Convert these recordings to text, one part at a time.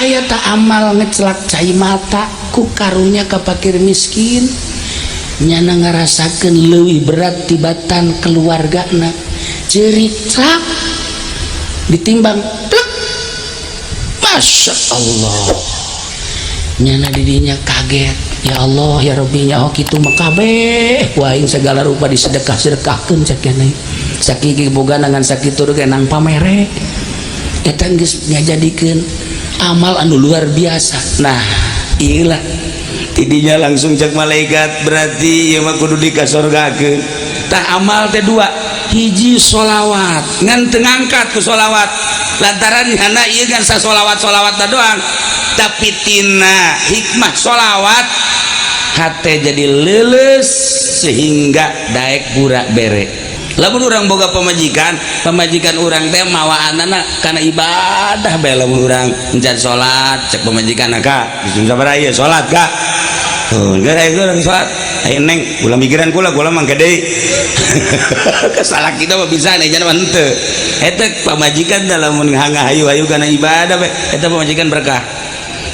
aya tak amal ngecelak cai mata ku karunya ka fakir miskin nyana ngarasakeun leuwih berat tibatan keluargana ceurik trak ditimbang plek masya Allah nyana didinya kaget ya Allah ya Rabbi nya kitu mah kabeh waing segala rupa disedekah-sedekahkeun sakene sakiki boga nangan sakitu ge nang pamere eta geus ngajadikeun amal anu luar biasa. Nah iyalah tidinya langsung cek malaikat berarti ieu mah kudu dikasorgakeun tah amal teh dua hiji sholawat ngan teu ngangkat ku sholawat lantaran hana ieu kan sasolawat-solawat doang tapi tina hikmah sholawat hate jadi leuleus sehingga daek burak bere lamun urang boga pamajikan urang teh mawaanana kana ibadah bae lamun urang encan salat cek pamajikan ka disum sabaraha ieu salat ka enggak aya urang salat aya neng ulah mikiran kula mah gede kesalah kita mah bisa nih jangan henteu eta pamajikan da lamun ngahayu-hayu kana ibadah bae eta pamajikan berkah.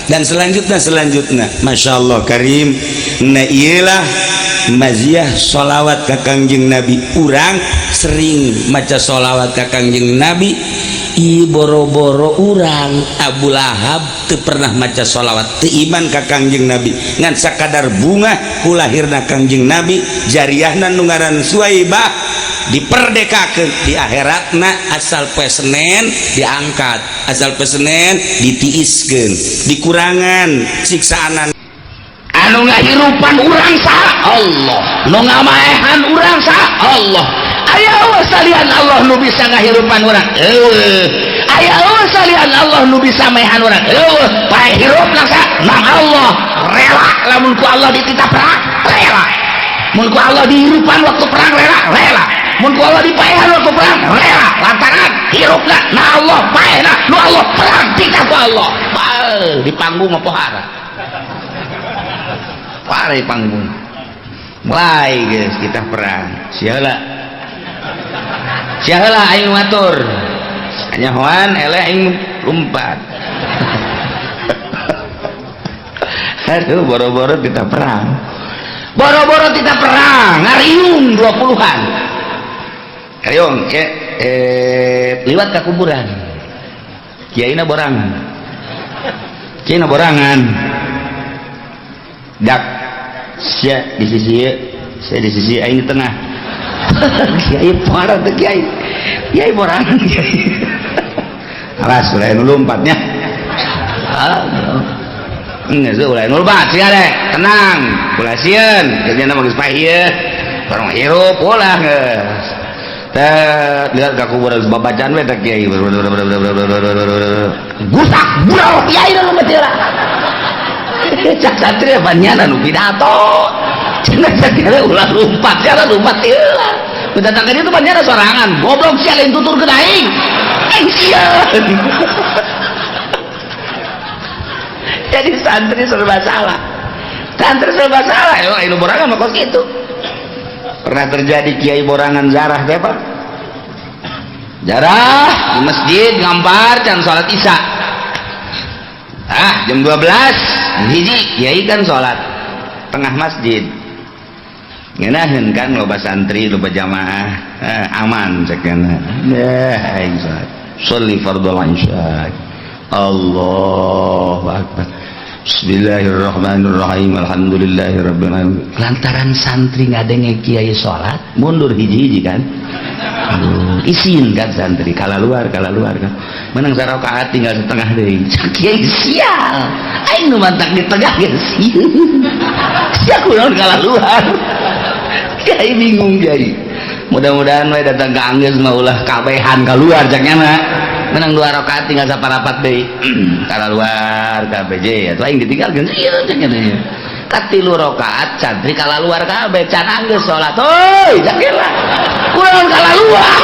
Dan selanjutnya Masya Allah Karim nah iyalah maziah sholawat ka Kangjeng Nabi urang sering maca sholawat ka Kangjeng Nabi i boro-boro urang Abu Lahab teu pernah maca sholawat teu iman ka Kangjeng Nabi ngan sakadar bunga ku lahirna Kangjeng Nabi jariahna nu ngaran Suwaibah diperdekakeun di akhiratna asal poe Senen diangkat asal poe Senen ditiiskeun dikurangan siksaan anu ngahirupan urang saha Allah nu ngamaehan urang saha Allah aya salian Allah nu bisa ngahirupan urang aya salian Allah nu bisa maehan urang pae hirupna saha nang Allah rela lamun ku Allah dititah perang rela mun ku Allah dihirupan waktu perang rela mun ku Allah dipaehan waktu perang rela lantaran hirupna na Allah paehna nu Allah perang tika ku Allah di panggung mah pohara pare panggung mulai guys kita perang siaheula aing matur anyahoan eleh aing lumpat aduh boro-boro kita perang ngariung 20-an ngariung ya liwat ke kuburan kiaina borangan dak sia di sisi saya di sisi aing di tengah kiai parah tuh kiai borangan kiai alas ulah lompatnya enggak sih ulah lompat sih ada tenang ulah sieun kerjana mah geus pahieun bareng hirup ulah geus lihat ke kuburan babacaan we tak kiai gusak burau kiai nu meteulah cak satria banyak nu pidato cenah satria ulah lumpat heula datang itu banyak sorangan goblok sia lain tutur ke aing sieun jadi santri serba salah ya borangan mah kos gitu pernah terjadi kiai borangan zarah teh Pak jarah di masjid ngampar can salat isya jam 12 hiji kiai kan salat tengah masjid ngeunaheun kan loba santri loba jamaah aman sakana aing salat sholli fardhu isya Allahu akbar Bismillahirrahmanirrahim alhamdulillahirabbil alamin lantaran santri ngadenge kiai salat mundur hiji-hiji kan isin kan santri kala luar kan menang sarakaat tinggal setengah deui kiai sial aing nu mantak di tengah geus sia kunaon kala luar kiai bingung kiai mudah-mudahan we datang ka anggeus mah ulah kabehan keluar caknya menang 2 rakaat tinggal saparapat deui kala luar KBJ atuh aing ditinggalkeun ieu caknya teh ka 3 rakaat santri kala luar kabeh can anggeus salat euy jakelah kunaon kala luar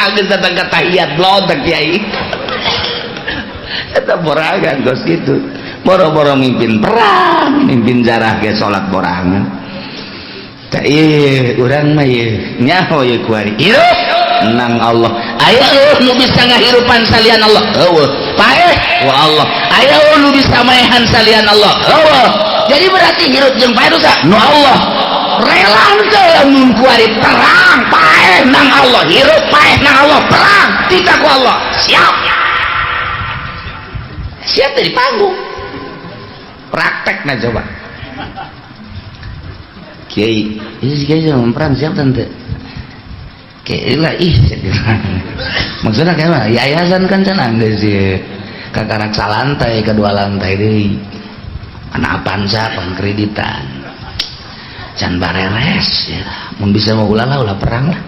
anggeus datang ka tahiyat blontek kiai eta borangan kos kitu boro-boro mimpin perang mimpin zarah ge salat borangan tah ieu urang mah ieu nyaho ieu kuari hirup nang Allah. Aya nu bisa ngahirupan salian Allah, eueuh paeh wa Allah. Aya nu bisa maehan salian Allah, eueuh. Jadi berarti hirup jeung paeh dosa nu Allah. Rela teh lamun kuari perang paeh nang Allah, hirup paeh nang Allah, perang kita ku Allah. Siap. Siap dari panggung. Praktek nah coba. Kiai, ini kiai sama perang siap tante. Kiai lah maksudnya kayak apa? Yayasan kan cenang deh sih. Kakarak salantai kedua lantai deh. Anak pansa pengkreditan. Can bareres ya. Mun bisa mau ulah perang lah.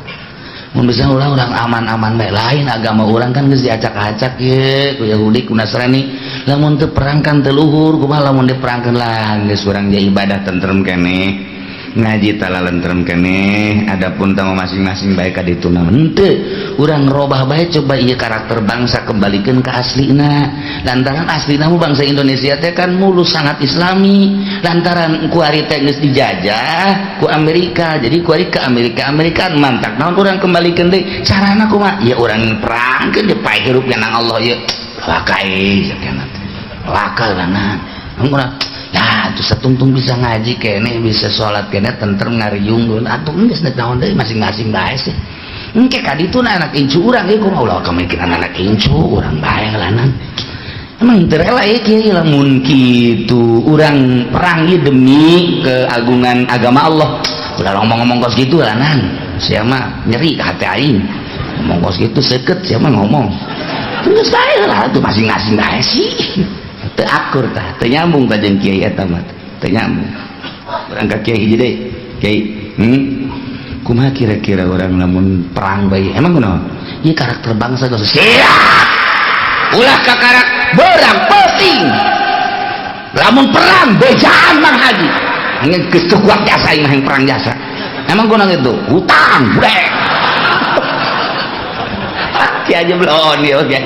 Mun bisa ulah aman-aman bae lain agama orang kan geus diacak-acak ye ku Yahudi ku Nasrani. Lamun teu perang kan teu luhur kumaha lamun diperangkeun lah geus urang jadi ibadah tentrem keneh. Ngaji tala lentrem keneh, adapun tamu masing-masing baik kaditu na henteu urang robah bae coba ieu karakter bangsa kembalikan ke aslina. Lantaran aslina mu bangsa Indonesia teh kan mulus sangat islami, lantaran ku ari teh geus dijajah ku Amerika, jadi ku ari ke Amerikaan mantak naon urang kembalikan deui carana kumaha ya urang perangkeun di pae hirup nang Allah ye wakai sakena wakal lana urang nah itu satungtung bisa ngaji kene bisa sholat kene tentrem ngariung atuh geus naon deui masing-masing bae sih engke kaditu anak incu urang ieu kumaha ulah kamikiran anak incu urang bae ngalanan emang teu rela ieu kieu lamun kitu urang perang ieu demi keagungan agama Allah ulah ngomong-ngomong kos kitu lanan sia mah nyeri ka hati aing ngomong kos kitu seukeut sia mah ngomong geus bae lah atuh masing-masing bae sih teu akur tah teu nyambung tah jeung kiai eta mah teu nyambung urang ka kiai hiji deui kiai kumaha kira-kira orang lamun perang bae emang kunaon ieu karakter bangsa geus siap ulah ka karak beurang penting lamun perang bejaan Mang Haji angin geus teu kuat jasa ieu mah perang jasa emang kunaon itu hutang brek kiai aja belon ieu oke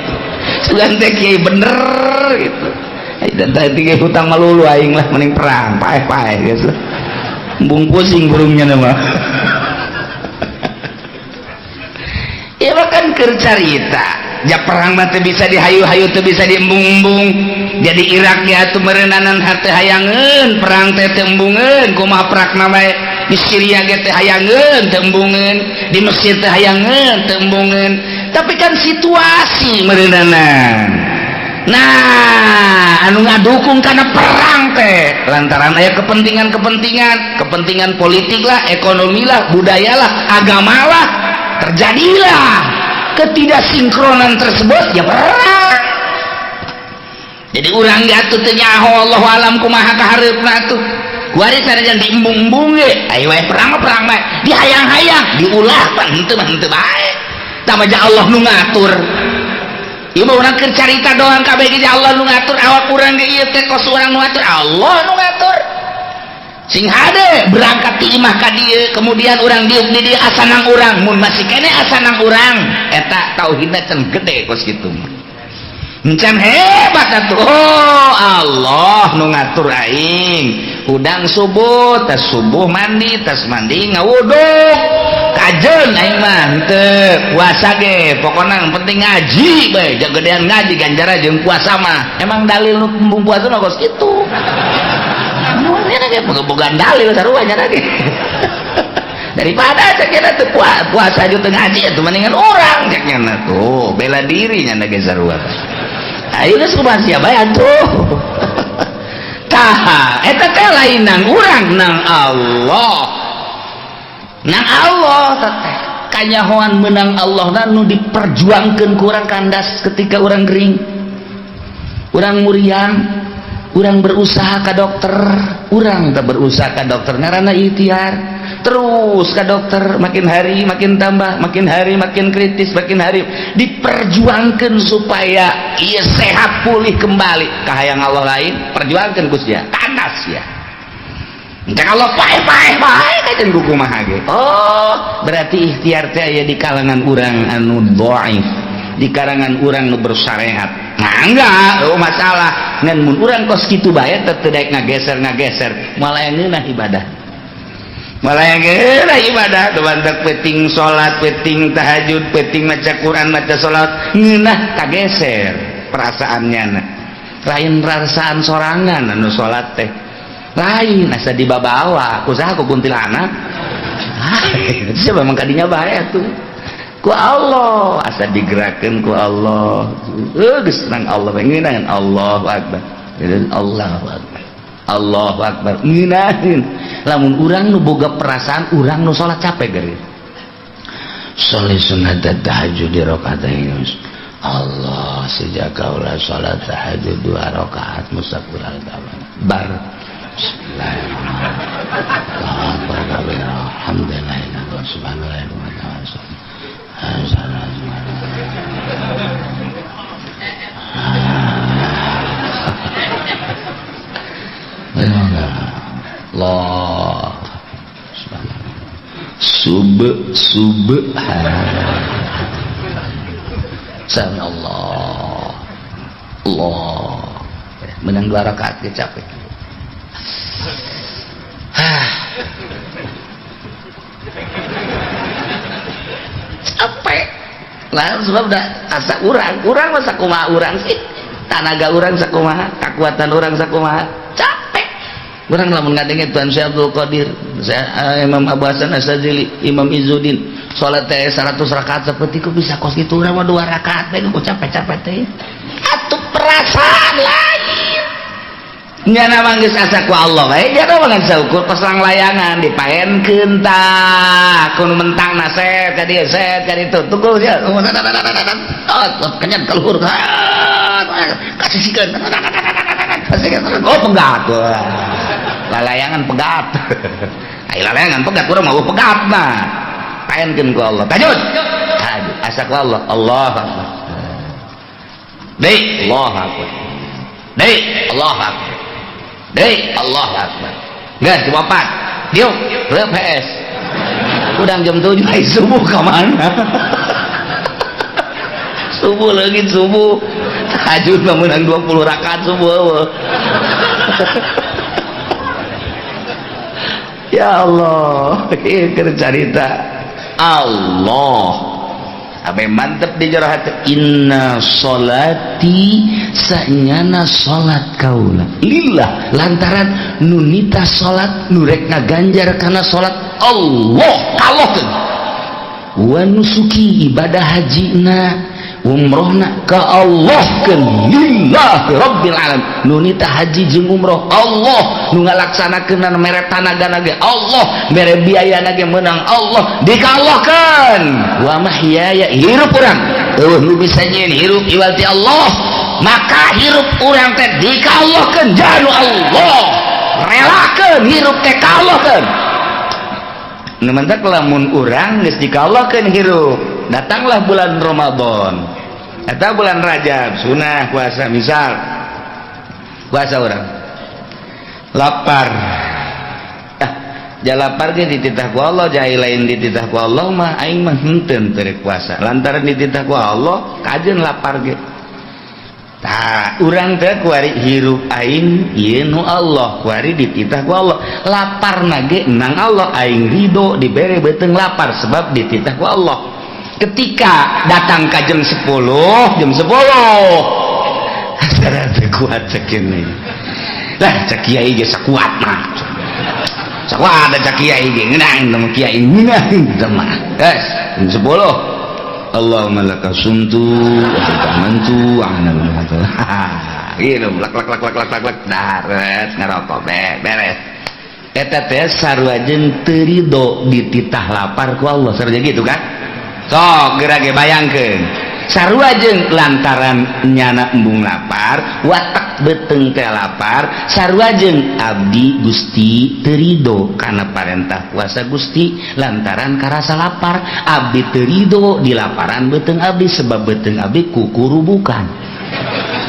sugan teh kiai bener gitu dan tadi hutang malulu aing lah mending perang paeh geus embung pusing burungnya nama ieu mah kan keur carita ja perang mah teu bisa dihayu-hayu teu bisa diembung-embung jadi Irak ya atuh meureunanan hate hayangeun perang teh teu embungeun kumaha perakna bae di Syria ge teh hayangeun teu embungeun di Mesir teh hayangeun teu embungeun tapi kan situasi meureunanan. Nah, anu ngadukung karena perang teh lantaran aya kepentingan politik lah, ekonomi lah, budaya lah, agama lah, terjadilah ketidaksinkronan tersebut ya perang. Jadi urang atuh teu nyaho Allahu alam kumaha kahareupna atuh. Kuari sanajan diembung-embung ge, aya wae perang bae, dihayang-hayang, diulah pan henteu bae. Tamaja Allah nu ngatur. Ieu mah urang keur carita doang kabeh ge Allah nu ngatur awak urang ge ieu teh kos urang nu ngatur Allah nu ngatur sing hade berangkat ti imah ka dieu kemudian urang diuk di dieu asanang urang mun masih kene asanang urang eta tauhidna can gede kos kitu can hebat atuh oh Allah nu ngatur aing udang subuh tas subuh mandi tas mandi ngawuduk kajen aing mah henteu puasa ge pokona yang penting ngaji bae jagedean ngaji ganjaran jeung puasa mah emang dalil nu pembung puasa na kos kitu mun nya ge bogaan dalil sarua nya ge daripada cekna teu puasa jeung teu ngaji atuh mendingan urang cekna tuh bela diri nya ge sarua ayeuna geus kumaha sia bae atuh tah eta teh lain nang urang nang Allah nang Allah teteh kanyahoan menang Allah nu diperjuangkeun ku urang kandas ketika urang gering urang muriang urang berusaha ka dokter urang teh berusaha ka dokter ngaranna ikhtiar terus ka dokter makin hari makin tambah makin hari makin kritis makin hari diperjuangkeun supaya ieu sehat pulih kembali kahayang Allah lain perjuangkeun ku sia kandas ya entah Allah paeh kajen ku kumaha ge oh berarti ikhtiar teh aya di kalangan urang anu dhaif di kalangan urang nu bersyariat nah enggak oh masalah ngan mun urang kos kitu bae teu daek ngageser malah eungeunah ibadah malah yang ibadah kebantak peting sholat, peting tahajud, peting maca Quran, maca sholat ngeunah kageser perasaannya nah. Lain perasaan sorangan anu sholat teh lain asa dibabawa kusaha ku kuntilanak siapa memang kadinya bahaya tuh ku Allah asa digerakkan ku Allah geus nang Allah ngeunah Allahu Akbar Allahu Akbar Allahu Akbar ngeunaheun lamun urang nu boga perasaan urang nu salat capek geureun sholli sunat tahajud di rakaatayn Allah sejak kaulah salat tahajud 2 rakaat mustaqbil bar bismillahirrahmanirrahim alhamdulillah subhanallah wa Allah subhanallah Allah menang 2 rakaat ge capek capek lah sebab dah asa urang masa kumaha urang sih tanaga urang sakumaha kekuatan urang sakumaha capek urang lamun ngadenge Tuan Syekh Abdul Qadir Imam Abu Hasan Asyadzili Imam Izzuddin salat teh 100 rakaat saperti ku bisa kos kitu urang mah 2 rakaat teh ku capek-capek teh atuh perasaan lain nya nama geus asa ku Allah bae dia mah ngan saukur pas lang layangan dipaenkeun tah kun mentangna set kadi set kadi tunggu sia kenyan kaluhur kasihkeun oh pegat lalayangan pegat ai lalayangan pegat urang mah pegat mah paenkeun ku Allah tajud asa ku Allah Allahu Akbar deui Allahu Akbar deui Allahu Akbar deui Allahu Akbar geus dipapat diuk reup PS udang jam 7 ai subuh ka mana subuh lagi subuh tahajud mah meunang 20 rakaat subuh ya Allah ieu keur carita Allah abe mantep di jero hati inna sholati sanyana sholat kaula lillah lantaran nunita sholat nurek ngaganjar karena sholat Allah kalokeun wa nusuki ibadah hajina umrohna ka Allah keun lillah rabbil alamin nunita haji jeung umroh Allah nu ngalaksanakeun mere tanagana ge Allah mere biayana ge meunang Allah dikallahkeun wa mahyaya hirup urang nu bisa nyeun hirup iwati Allah maka hirup urang teh dikallahkeun janu Allah relakeun hirup teh kallahkeun nu mentak lamun urang geus dikallahkeun hirup datanglah bulan Ramadan atau bulan Rajab sunah puasa misal puasa orang lapar jalapar ge dititah ku Allah jai lain dititah ku Allah mah aing mah henteu teu puasa lantaran dititah ku Allah kajeun lapar ge tah urang teh kuari hirup aing ieu nu Allah kuari dititah ku Allah laparna ge nang Allah aing ridho dibere beuteung lapar sebab dititah ku Allah ketika datang ke jam 10 sadar kuat cek ini lah cek kiai ge sakuat mah sakuat ada cek kiai ge ngeunang sama kiai ngeunang mah guys jam 10 Allahumma laka sumtu wa laka mantu ana gitu lak daret ngarokok beres eta teh sarua jeung teu ridho dititah lapar ku Allah sarua gitu kan sok geura ge bayangkeun sarua jeung lantaran nyana embung lapar watak beuteung teh lapar sarua jeung abdi Gusti teu ridho kana parentah puasa Gusti lantaran karasa lapar abdi teu ridho di laparan beuteung abdi sebab beuteung abdi kukurubukan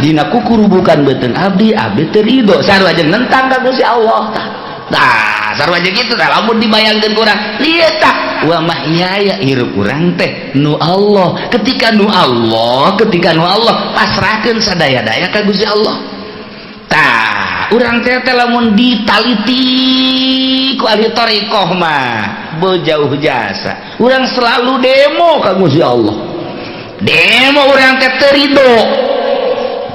dina kukurubukan beuteung abdi teu ridho sarua jeung nentang ka Gusti Allah tah sarua jeung kitu tah lamun dibayangkeun urang ieu tah wa mahyaya hirup urang teh nu Allah ketika nu Allah pasrahkeun sadaya-daya ka Gusti Allah tah urang teh lamun ditaliti ku ahli thariqah mah bejauh jasa urang selalu demo ka Gusti Allah demo urang teh teu ridho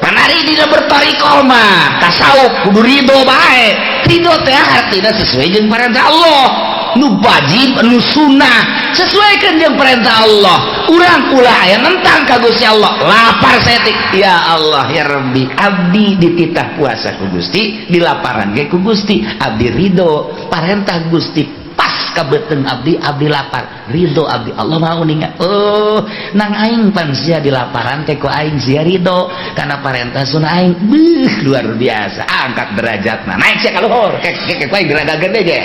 panari dina berthariqah mah tasawuf kudu ridho bae ridho teh artina sesuai jeung perintah Allah nu wajib nu sunnah sesuaikan jeung perintah Allah urang ulah aya nentang ka Gusti Allah lapar setik ya Allah ya Rabbi abdi dititah puasa ku Gusti dilaparan ge ku Gusti abdi ridho perintah Gusti pas kabeuteung abdi lapar ridho abdi Allah mau ningat oh nang aing pan sia dilaparan teh ku aing sia ridho kana perintah sunnah aing luar biasa angkat derajatna naik sia ka luhur kek aing derajat gede ge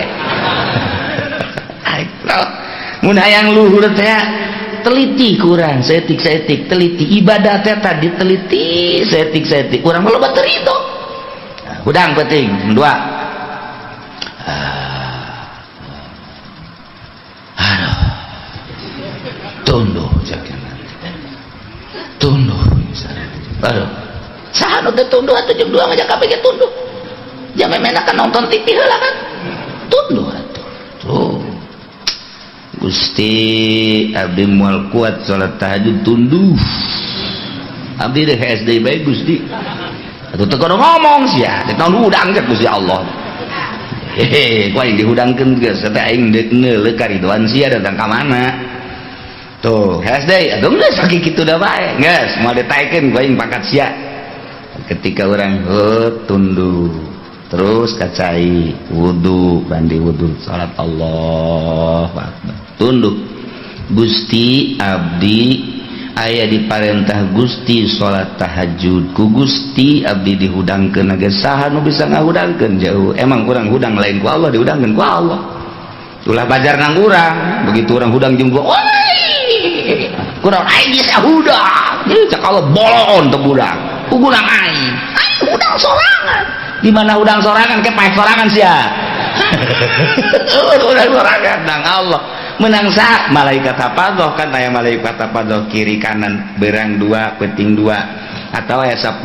mun hayang luhur teh teliti kurang setik teliti ibadah teh tadi teliti setik kurang loba teu ridho udang penting dua aduh tunduh jangan tunduh aduh saha nu teh tunduh atuh jam 2 ngajak kabeh ge tunduh jam memenakan nonton TV heula kan tunduh atuh tuh Gusti abdi moal kuat salat tahajud tunduh abdi deh SD bae Gusti atuh teu kudu ngomong sia teh naon hudang cek Gusti Allah hehe ku aing dihudangkeun geus teh aing deuk neuleuh karidoan sia datang ka mana tuh SD atuh geus sakitu kitu da bae geus moal ditaekeun ku aing pangkat sia ketika urang tunduh terus kacai wudu bandi wudu salat Allah Akbar tunduk Gusti abdi aya diparentah Gusti salat tahajud ku Gusti abdi dihudangkeun ge saha nu bisa ngahudangkeun jauh emang urang hudang lain ku Allah dihudangkeun ku Allah ulah bajar nang urang begitu urang hudang jeung gua kurang aing bisa hudang cak Allah bolon teu budang ku urang aing hudang sorangan di mana hudang sorangan ke paeh sorangan sia hudang sorangan nang Allah menang sah malaikat hafazoh kan aya malaikat hafazoh kiri kanan berang 2 penting 2 atau aya 10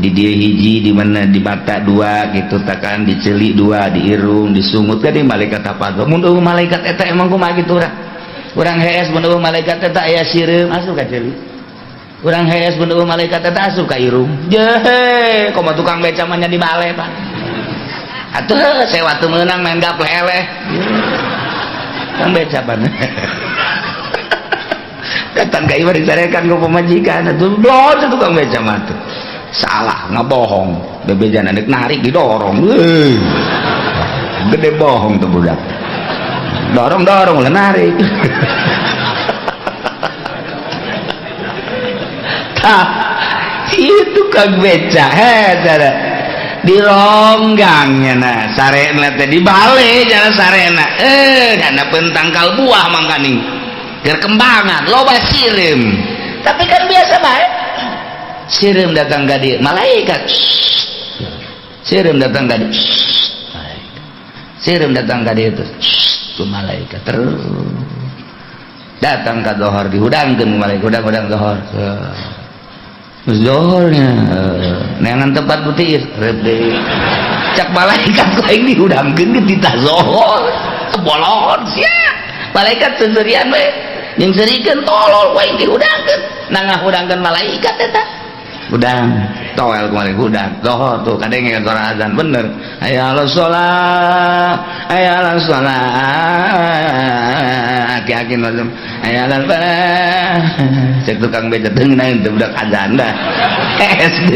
di dia hiji di mana di mata 2 gitu takan di celik 2 di irung di sungut kan di malaikat hafazoh mun malaikat eta emang kumaha kitu urang hees mun malaikat eta aya sireum asup ka celik urang hees mun malaikat eta asup ka irung jehe komo tukang beca mah nya di bale Pak atuh sewa teu meunang main gapleh eleh kan beca pan katang ka ieu disarekan ku pamajikan atuh dosa tukang beca mah tuh salah ngabohong bebejan anak narik didorong gede bohong tuh budak dorong ulah narik tah itu kang beca cara di ronggangnya nah sarena teh di bale jana sarena dana pentangkal buah mangkaning berkembangan loba sirim tapi kan biasa bae sirim datang ka dieu malaikat sirim datang ka dieu sirim datang ka dieu tuh malaikat terus datang ka zohor dihudangkeun malaikat hudang zohor zohornya neangan tempat putih rebe cak malaikat ku aing dihudangkeun ke titah zohor bolon sia malaikat sendirian we jeung serikeun tolol ku aing dihudangkeun nang ngahudangkeun malaikat eta udang toel kemarin udang zohor tuh kadang kan suara azan bener aya ala sholat aki-aki nazam aya ala cek tukang beca teungeun teu budak azan dah SD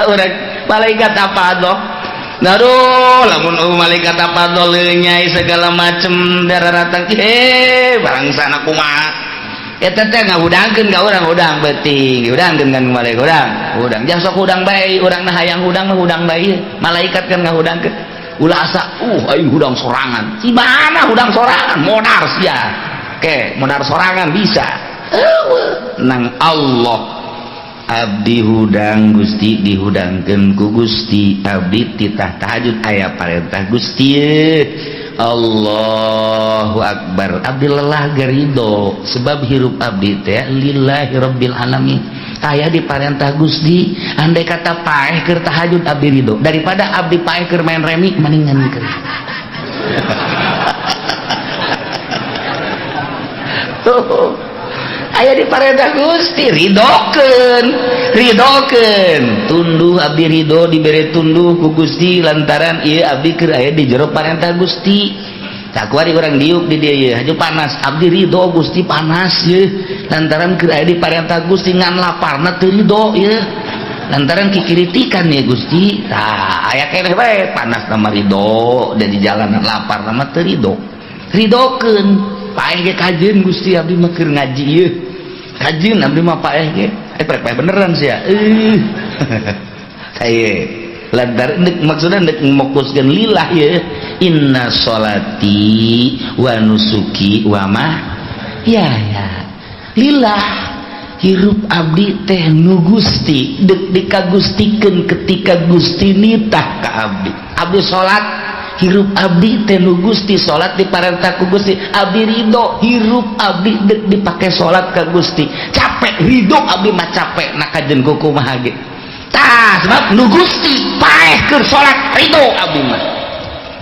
urang malaikat apa doh naruh lamun malaikat apa doh lenyai segala macem dararatang barang sana kumaha eta teh ngahudangkeun ka urang hudang beuting hudangkeun kan malaikat hudang jang sok hudang bae urang nah hayang hudang mah hudang bae malaikat kan ngahudangkeun ulah asa aing hudang sorangan si mana hudang sorangan modar sia ke modar sorangan bisa nang Allah abdi hudang Gusti dihudangkeun ku Gusti abdi titah tahajud aya parentah Gusti Allahu Akbar abdi lelah gerido sebab hirup abdi teh lillahi rabbil alamin aya di parentah Gusti andai kata paeh keur tahajud abdi ridho daripada abdi paeh keur main remi mendingan keur tuh aya di parentah Gusti ridokeun tunduh abdi ridho dibere tunduh ku Gusti lantaran ieu abdi keur aya di jero parentah Gusti sakuari urang diuk di dieu ye haju panas abdi ridho Gusti panas ye lantaran keur aya di parentah Gusti ngan laparna teu ridho ye lantaran kikritikan ye Gusti tah aya keneh bae panas nama ridho dan di jalanan lapar nama teu ridho ridokeun paeh ge kajeun Gusti abdi mah keur ngaji ye kajeun abdi mah paeh ge paeh beneran sia saya lantaran maksudnya mokuskeun lillah ya inna sholati wa nusuki wa ya lillah hirup abdi teh nu Gusti dek dikagustikeun ketika Gusti nitah ka abdi salat hirup abdi teh nu Gusti salat diparentah ku Gusti abdi ridho hirup abdi dek dipake salat ka Gusti capek ridho abdi mah capek na kajen kumaha ge tah sebab nu Gusti paeh keur salat ridho abdi mah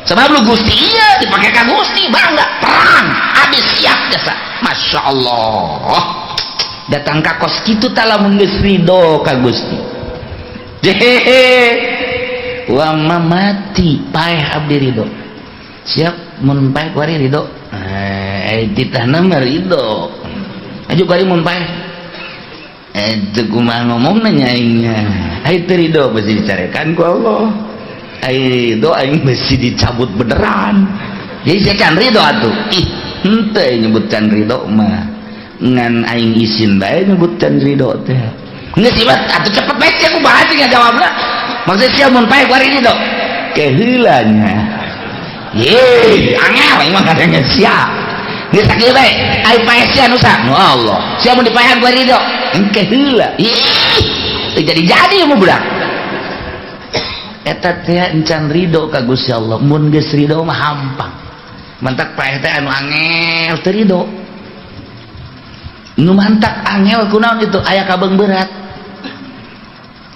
sebab lu Gusti iya dipake ka Gusti bangga perang abdi siap jasa Masya Allah datang ka kos kitu tah lamun geus ridho ka Gusti jehehe wa mamati paeh abdi ridho siap mun paeh kuari ridho ditahna mah ridho aju kuari mun paeh itu kumaha ngomongna nyaingnya ai teu ridho mesti dicarekan ku Allah ai ridho aing mesti dicabut beneran jadi saya can ridho atuh ih henteu nyebutkan ridho mah ngan aing izin bae nyebutkan ridho teh geus sih atuh cepet bae aku bahas nya jawabna maksud sia mun paeh kuari ridho keheulanya ye angel aing mah kadang sia geus sakieu bae ai paeh sia nu sa nu Allah sia mun dipaehan kuari ridho engke heula ih jadi mah budak eta teh encan ridho ka Gusti Allah mun geus ridho mah hampang mantak paeh teh anu angel teu ridho nu mantak angel kunaon itu aya kabeung berat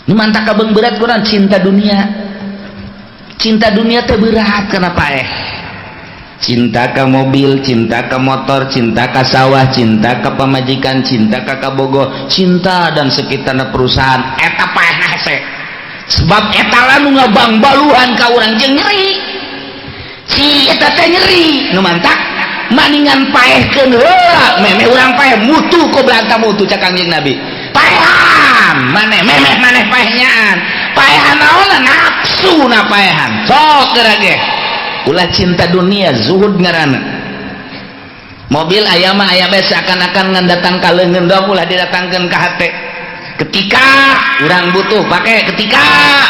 nu mantak kabeung berat kunaon cinta dunia teh berat kana paeh cinta ka mobil, cinta ka motor, cinta ka sawah, cinta ka pamajikan, cinta ka kabogo, cinta dan sekitarna perusahaan eta paehna hese sebab eta lalu ngabang-baluhan ka urang jeung nyeri si eta teh nyeri nu mantak maningan paehkeun heula memeh urang paeh mutu ku belanta mutu cak Kangjeng Nabi paehan maneh memeh maneh paehnyaan paehan naon nafsu na paehan sok geura ge ulah cinta dunia zuhud ngaranna mobil aya mah aya bae seakan-akan ngan datang ka leungeun doang ulah didatangkeun ka hate ketika urang butuh pake ketika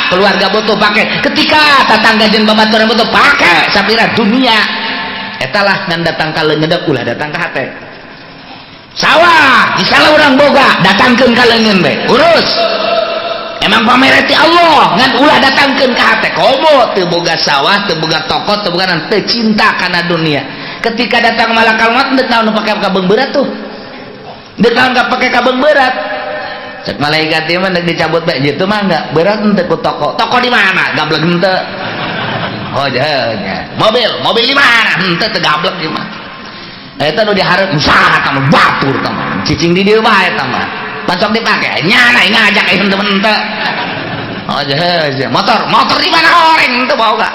keluarga butuh pake ketika tatangga jeung babaturan butuh pake sapira dunia eta lah ngan datang ka leungeun ulah datang ka hate sawah misalnya urang boga datangkeun ka leungeun bae urus emang pamereti Allah ngan ulah datangkeun ka hate komo teu boga sawah teu boga toko teu boga teu cinta kana dunia ketika datang malakal maut deuk naon pake kabeung berat tuh deuk naon pake kabeung berat cek malaikat ieu mah deuk dicabut bae jitu mah enggak berat teu ku toko di mana gablek henteu oh nya mobil di mana henteu teu gablek ieu mah eta nu dihareup usaha eta mah batur eta mah cicing di dieu bae eta mah pancok dipake nyana ngajak henteu oh jah motor di mana oreng teu boga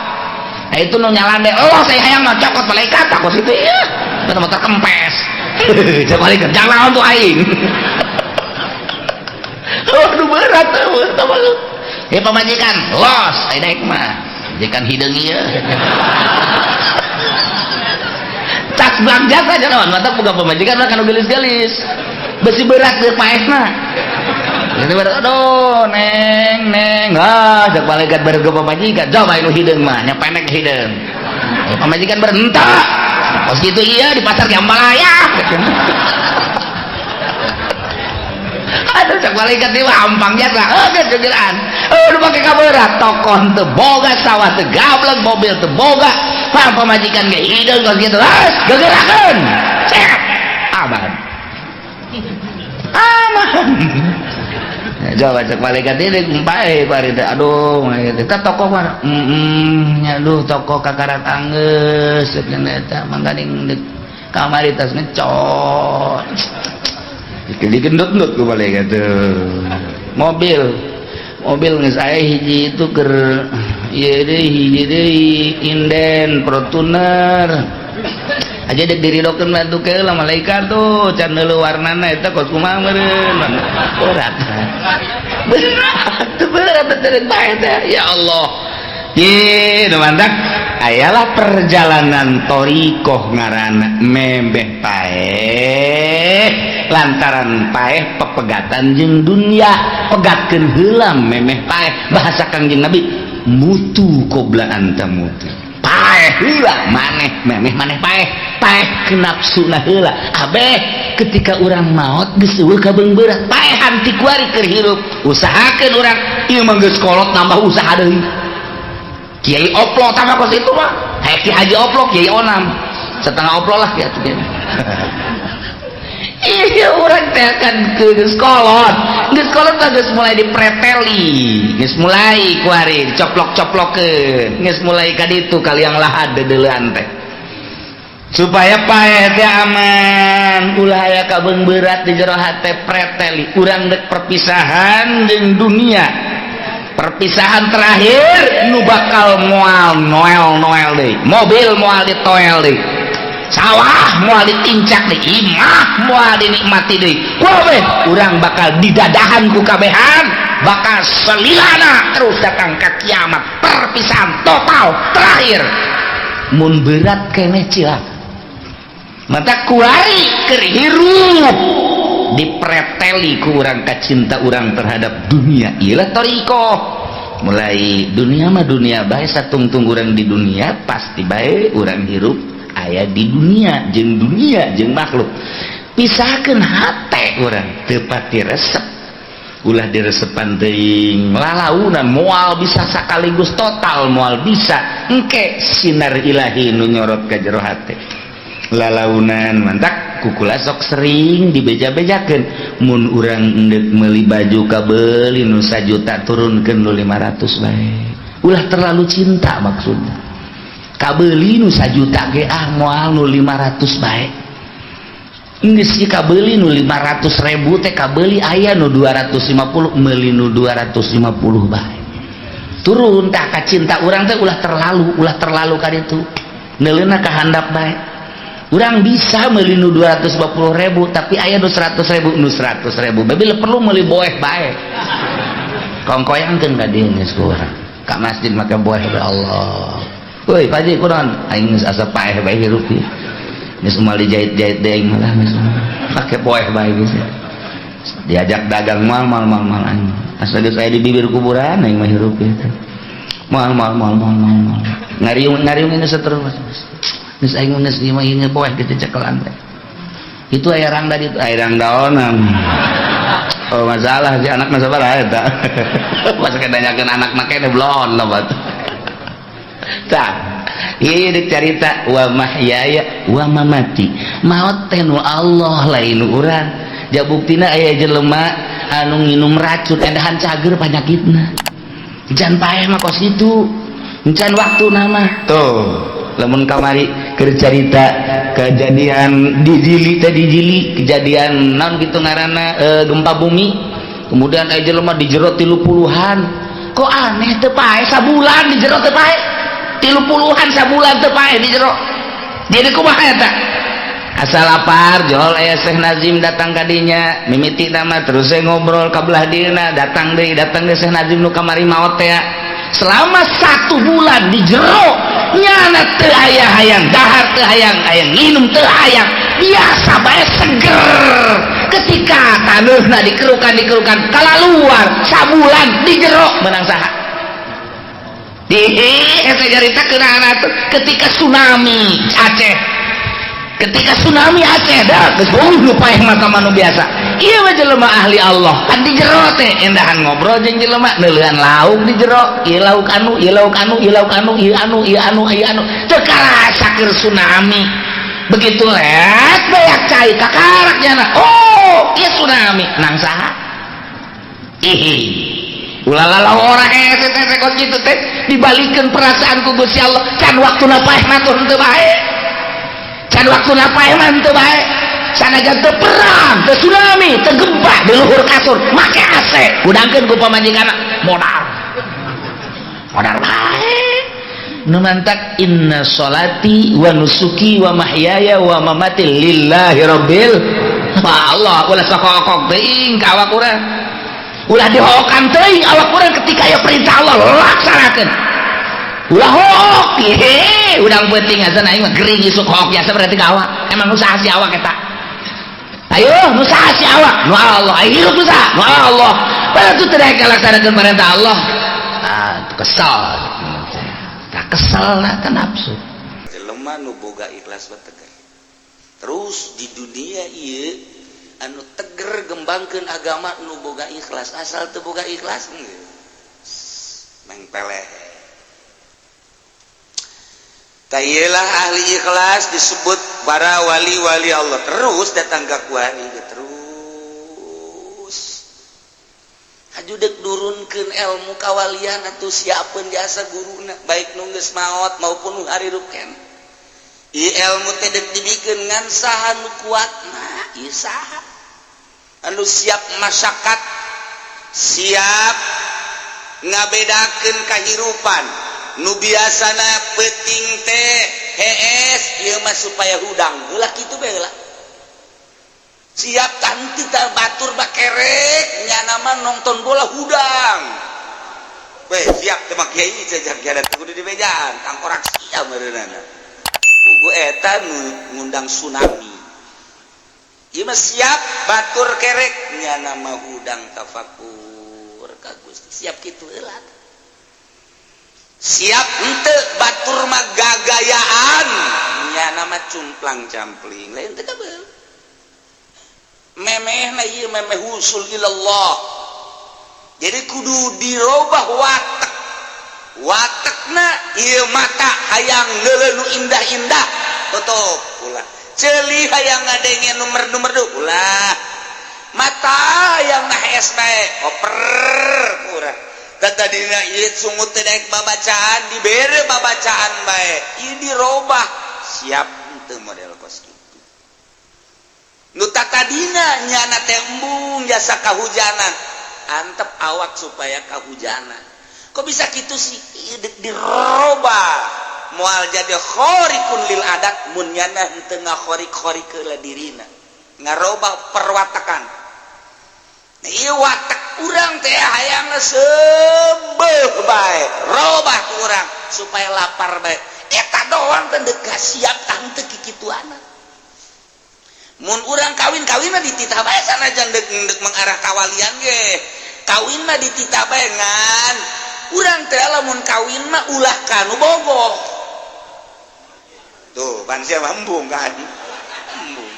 itu nu nyalande Allah saya hayang mah cokot malaikat takut itu ya eta motor kempes cek malaikat jangan untuk aing aduh berat teh ya pamajikan los ai daek mah majikan hideung ieu tas belanja saja naon mata boga pamajikan mah kanu gelis-gelis besi berat ke paesna jadi berat aduh neng cek malaikat bareng ke pamajikan coba anu hideung mah nya pendek hideung pamajikan berentah pas gitu iya di pasar Gambalaya aduh cek malaikat ieu hampang jasa gegeran aduh pake kaberat tokon teu boga sawah teu gablek mobil teu boga pamajikan ge hideung pas gitu gegerakeun cek aman coba cek malaikat ini kumpae kuari teh aduh kita tokoh mah aduh tokoh kakarat anggeus eta mangganing kamari tas ngecot digendut-gendut ku malaikat tuh mobil geus aya hiji itu keur ieu deui hiji deui inden Fortuner aja dek diridokeun bantu ke lah malaikat tuh can neuleuh warnana eta kos kumaha meureun berat teureun bae teh ya Allah ye mantak ayalah perjalanan thariqah ngaranna memeh paeh lantaran paeh pepegatan jeung dunia pegatkeun heula memeh paeh bahasa Kangjeng Nabi mutu qobla anta mutu paeh heula maneh memeh maneh paeh ke nafsuna heula abeh ketika urang maot geus eueuh kabeungbeurang paehan ti kuari keur hirup usahakeun urang ieu mah geus kolot nambah usaha deui Kiai Oplo tambah kos itu mah Ki Haji Oplo Kiai Onam setengah Oplo lah ya tuh iya orang teh kan geus kolot mah geus mulai dipreteli geus mulai kuari dicoplok-coplokeun geus mulai ka ditu kaliang lahad deuleuan teh supaya paeh teh aman ulah aya kabeungberat di jero hate preteli urang dek perpisahan jeung dunia perpisahan terakhir nu bakal moal noel deui mobil moal ditoel deui sawah moal ditincak deui imah moal dinikmati deui kabeh urang bakal didadahan ku kabehan bakal selilana terus datang ke kiamat perpisahan total terakhir mun berat keneh cilak mata kuari keur hirup dipreteli ku urang kacinta urang terhadap dunia iyalah thariqah mulai dunia mah dunia bae satungtung urang di dunia pasti bae urang hirup aya di dunia jeung makhluk pisahkeun hate urang teu pati resep ulah diresepan teuing lalaunan moal bisa sakaligus total moal bisa engke sinar ilahi nu nyorot ka jero hate lalaunan mantak kukula sok sering dibeja-bejakeun mun urang endek meuli baju kabeuli nu 1 juta turunkeun nu 500 bae ulah terlalu cinta maksudnya kabeuli nu 1 juta ge moal nu 500 bae geus si kabeuli nu 500.000 teh kabeuli aya nu 250 meuli nu 250 bae turun tah ka cinta urang teh ulah terlalu ka ditu neuleuna ka handap bae urang bisa meuli nu 250.000 tapi aya nu 100.000 bae perlu meuli boeh bae kongkoyangkeun ka dieu geus urang ka masjid make boeh ya Allah euy paji kunaon aing geus asa paeh bae hirup ieu geus moal dijahit-jahit deui aing malah geus make boeh bae geus diajak dagang mal aing asa geus aya di bibir kuburan aing mah hirup ieu mal ngariung ini seterus geus aing geus ieu mah ieu boeh kitu cekelan teh itu aya rangda di aya rangda onam oh masalah si anak mah sabaraha eta pas kedanyakeun anak make teh blon loba tah ieu deuk carita wa mahyaya wa mamati maot teh nu Allah lain urang ja buktina aya jelema anu nginum racun endahan cager panyakitna jan paeh mah kos itu encan waktuna mah tuh lamun kamari keur carita kejadian di Jili kejadian naon kitu ngaranna gempa bumi kemudian aya jelema dijero 30-an kok aneh teu paeh sabulan dijero teu paeh 30-an sabulan teu paeh dijero jadi kumaha eta asal lapar jol aya Syekh Nazim datang ka dinya mimiti nama terus ngobrol ka belah dieuna datang deui Syekh Nazim nu kamari maot teh selama 1 bulan di jero nyana teu aya hayang dahar teu hayang nginum teu hayang biasa bae seger ketika taneuna dikerukan kalaluar sabulan di jero menang saha di eta jarita keunaan ketika tsunami Aceh dah geus nu paeh mata manu biasa ieu mah jelema ahli Allah kan di jero teh endahan ngobrol jeung jelema neuleuhan lauk di jero ieu lauk anu teu karasa keur tsunami begitu let beak cai kakarak nyana oh ieu tsunami nang saha Ulah orang teh kok gitu teh dibalikkan perasaan ku Gusti Allah can waktuna paeh matur teu bae can waktuna paeh mah teu bae sanajan teu perang teu tsunami teu gempa di luhur kasur make AC udangkeun ku pamajikanna modal bae nu mantak inna sholati wa nusuki wa mahyaya wa mamati lillahi rabbil Allah ulah sakokok teuing ka awak urang ulah dihokan teuing awak urang ketika aya perintah Allah laksanakeun ulah hook udang penting asan aing mah gering isuk hook biasa berarti ka awak emang usaha si awak eta ayo usaha si awak nu Allah ayo hirup usaha nu Allah berarti teu daek laksanakeun perintah Allah kesal tak kesal lah kan nafsu jelema nu boga ikhlas tegar terus di dunia ieu anu teger gembangkeun agama nu boga ikhlas asal teu boga ikhlas mengpeleh tayelah ahli ikhlas disebut para wali-wali Allah terus datang ka kuari terus hajudek durunkeun ilmu kawalian atuh siapeun jasa guruna baik nu geus maot maupun nu harirup ken ieu ilmu teh deuk dibikeun ngan saha nu kuatna ieu saha anu siap masyakat siap ngabedakeun kahirupan nu biasana peuting teh hees ieu mah supaya hudang ulah kitu bae lah siap tanti batur bakerek nya nama nonton bola hudang weh siap teh mah kiai jajak jalan kudu di bejaan tangkorak sia meureunana buku eta ngundang tsunami ieu mah siap batur kerek nya nama hudang tafakur ka Gusti siap kitu heula siap henteu batur mah gagayaan nya nama cumplang campling lain teh kabel memehna ieu memeh husul ilallah jadi kudu dirobah watekna ieu mata hayang ngeuleuh nu indah-indah tutup ulah ceuli hayang ngadenge numer-numer ulah mata hayang nahes bae oper urang tadina ieu sungut teh daek babacaan dibere babacaan bae ieu dirobah siap henteu model kos kitu nu tatadina nyana teh embung jasa kahujanan antep awak supaya kahujanan kok bisa gitu sih dirobah moal jadi khorikun lil adat mun nyana henteu ngakhorik-khorik keula dirina ngarobah perwatakan nah ieu watak urang teh hayang sebeuh bae robah ku urang supaya lapar bae eta doang teh deuk siap teu kikituana mun urang kawin-kawin mah dititah bae sanajan deuk mengarah kawalian ge kawin mah dititah bae ngan urang teh lamun kawin mah ulah kanu bogoh tuh pan sia embung kan embung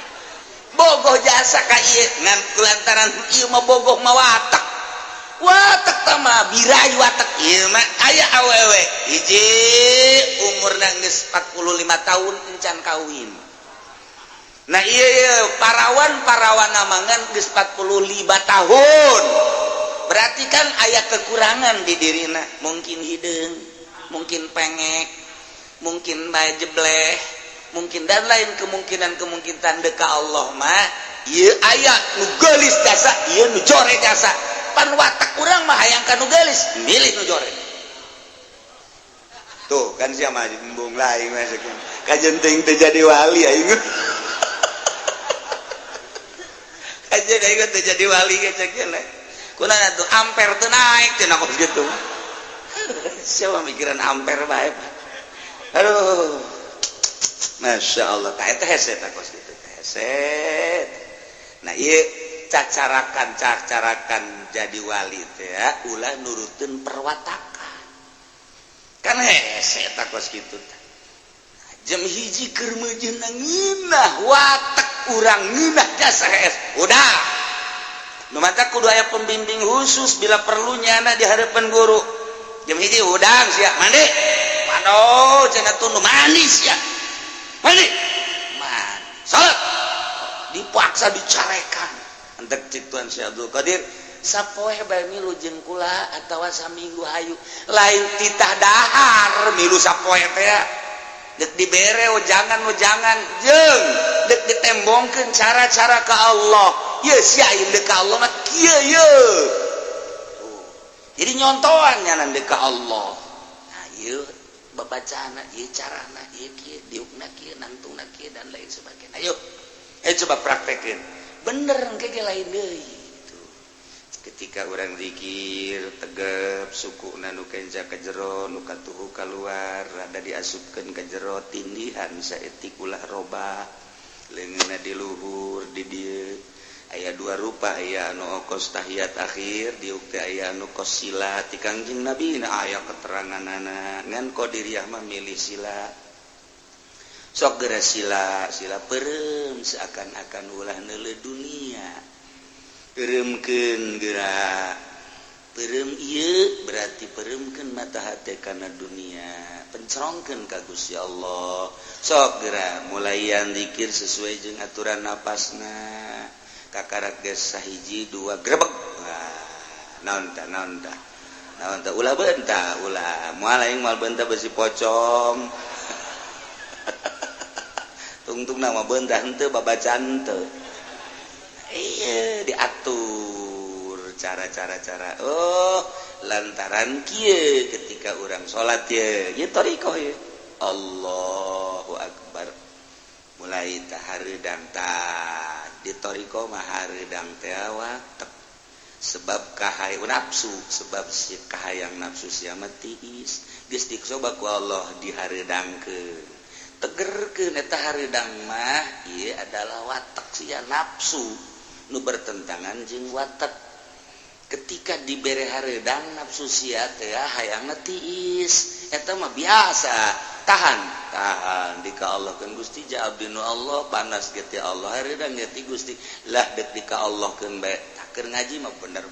bogoh jasa ka ieu ngan kulantaran ieu mah bogoh mah watek teh mah birayu watek ieu mah aya awewe hiji umurna geus 45 tahun encan kawin nah iya parawan namangan geus 45 tahun berarti kan aya kekurangan di dirina mungkin hideung mungkin pengek mungkin bae jebleh mungkin dan lain kemungkinan deuk ka Allah mah ieu aya nu geulis jasa ieu nu jore jasa pan watak urang mah hayang ka nu geulis milih nu jore tuh kan sia mah embung lain mah sakeun kajenting teh jadi wali aing aja da ikut jadi wali ge cekeun kunaon atuh ampere teu naik cenah kos gitu siapa mikiran ampere bae aduh Masya Allah tak eta heset kos gitu heset nah ieu cacarakan jadi wali teh ulah nuruteun perwatakan kan heset kos gitu jam hiji keur meujeuhna ngeunah watak urang ngeunah jasa hees udah nu mata kudu aya pembimbing khusus bila perlu nyana di hadapan guru jam hiji udang sia mandi mano cenah tunu mandi sia mandi salat dipaksa dicarekan entek cik Tuan Syekh Abdul Qadir sapoe bae milu jeung kula atawa saminggu hayu lain titah dahar milu sapoe teh dek dibere jangan jeung dek ditembongkeun cara-cara ka Allah ye sia dek ka Allah mah kieu ye jadi nyontoan nyanan dek ka Allah nah ieu babacana ieu carana ieu kieu diukna kieu nantungna kieu dan lain sebagainya ayo coba praktekeun bener engke ge lain deui gitu. Ketika orang zikir tegep sukuna nu kenca ka jero nu katuhu kaluar rada diasupkeun ka jero tindihan saeutik ulah robah leungeunna di luhur di dieu aya dua rupa aya anu okos tahiyat akhir diuk teh aya anu kos sila ti Kangjeng Nabi aya keteranganana ngan qadiriyah mah milih sila sok geura sila peureum seakan-akan ulah neuleuh dunia peureumkeun geura peureum ieu berarti peureumkeun mata hate kana dunia pencerongkeun ka Gusti Allah sok geura mulaian zikir sesuai jeung aturan napasna kakarak geus sahiji dua grebeg naon tah ulah beunta ulah moal aing moal beunta besi pocong tungtung nama bentah henteu babacaan teu iya diatur cara oh lantaran kieu ketika urang salat ye thariqah ye Allahu akbar mulai tahareudang tah di thariqah mah hareudang teh watek sebab kahayang nafsu sebab si kahayang nafsu sia mah tiis geus dicoba ku Allah dihareudangkeun tegerkeun eta hareudang mah ieu adalah watak sia nafsu nu bertentangan jeung watak ketika dibere hareudang nafsu sia teh hayangna tiis eta mah biasa tahan dika Allah keun Gusti ja abdi nu Allah panas ge ti Allah hareudang ge ti Gusti lah dek dika Allah keun bae keur ngaji mah bener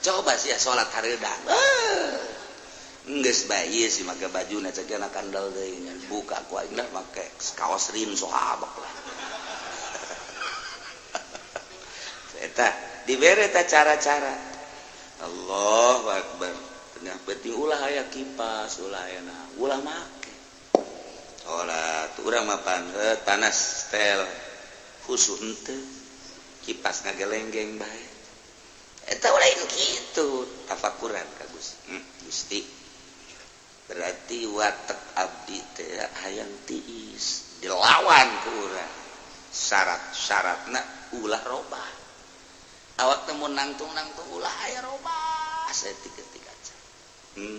coba sia salat hareudang geus bae ieu si make bajuna cek anak kandal deui ngan buka ku aing dah make kaos rin sahabak lah eta dibere ta cara-cara Allahu akbar tengah penting ulah aya kipas ulah aya na ulah make salat urang mah panas tel khusus henteu kipas ngagelenggeng bae eta lain kitu tafakuran ka Gusti berarti watak abdi teh hayang tiis dilawan ku urang syaratna ulah robah awak teh mun nangtung ulah aya robah saeutik-eutik aja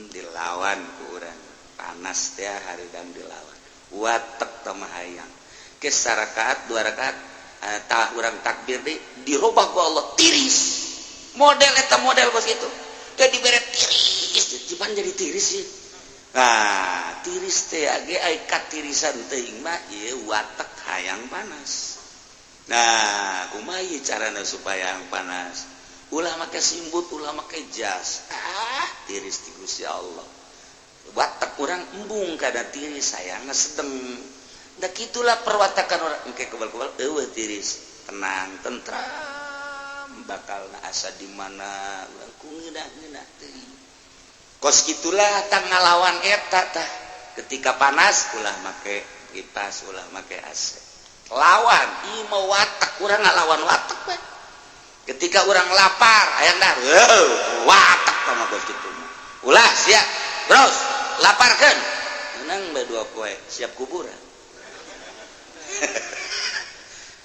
dilawan ku urang panas teh hareudang dilawan watak teh mah hayang ke sarakaat dua rakaat tah urang takbir deui dirobah ku Allah tiris model eta model kos kitu teh dibere tiris jipan jadi tiris sih nah tiris teh age ai katirisan teuing mah ieu watak hayang panas nah kumaha ieu carana supaya hayang panas ulah make simbut ulah make jas tiris ti Gusti Allah watak urang embung kada tiris hayangna sedeng da kitulah perwatakan urang engke kebal-kebal eueuh tiris tenang tentram bakalna asa di mana urang ku ngeunah-ngeunah teuing kos gitulah tang ngalawan eta tah ketika panas ulah make kipas ulah make AC lawan ieu mah watak urang ngalawan watak bae ketika urang lapar hayang dah watak tah mah kos kitu ulah siap bros laparkeun menang bae 2 poe siap kuburan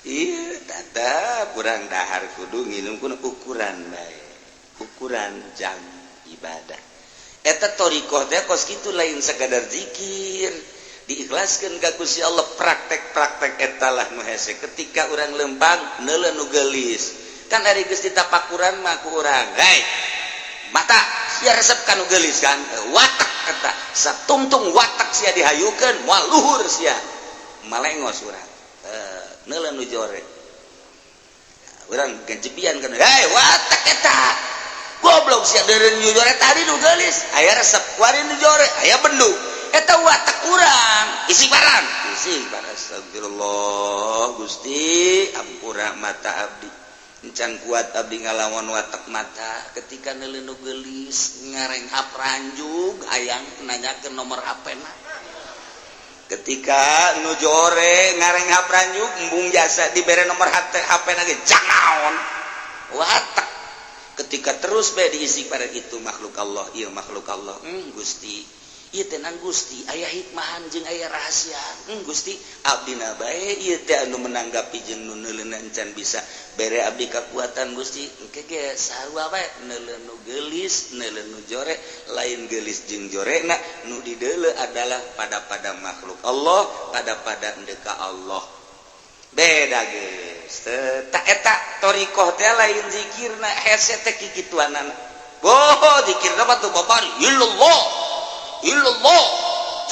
iya tata urang dahar kudu nginum kuna ukuran bae ukuran jam ibadah eta thariqah teh kos kitu lain sakadar zikir diikhlaskeun ka Gusti Allah praktek-praktek eta lah nu hese ketika urang lempang neuleun nu geulis kan ari geus ditapakuran mah ku urang hei mata sia resep ka nu geulis kan watak eta satungtung watak sia dihayukeun moal luhur sia malengos urang neuleun nu jore urang gajepian kan hei watak eta goblok sia deureun nu jore tadi nu geulis aya resep kuari nu jore aya bendu eta watak urang istighfaran astagfirullah Gusti ampura mata abdi encan kuat abdi ngalawan watak mata ketika neuleuh nu geulis ngarenghap ranjug hayang nanyakeun nomor HP-na ketika nu jore ngarenghap ranjug embung jasa dibere nomor HP-na ge jangaon watak ketika terus bae diisi pada kitu makhluk Allah ieu makhluk Allah Gusti ieu teh nan Gusti aya hikmahan jeung aya rahasia Gusti abdina bae ieu teh anu menanggapi jeung nu neuleuna encan bisa bere abdi kakuatan Gusti engke ge sarua bae neuleun nu geulis neuleun nu jore lain geulis jeung jorena nu dideuleu adalah pada makhluk Allah pada endeka Allah beda geus tak eta thariqah teh lain zikirna hese teh kikituanana boh zikirna mah teu babar illallah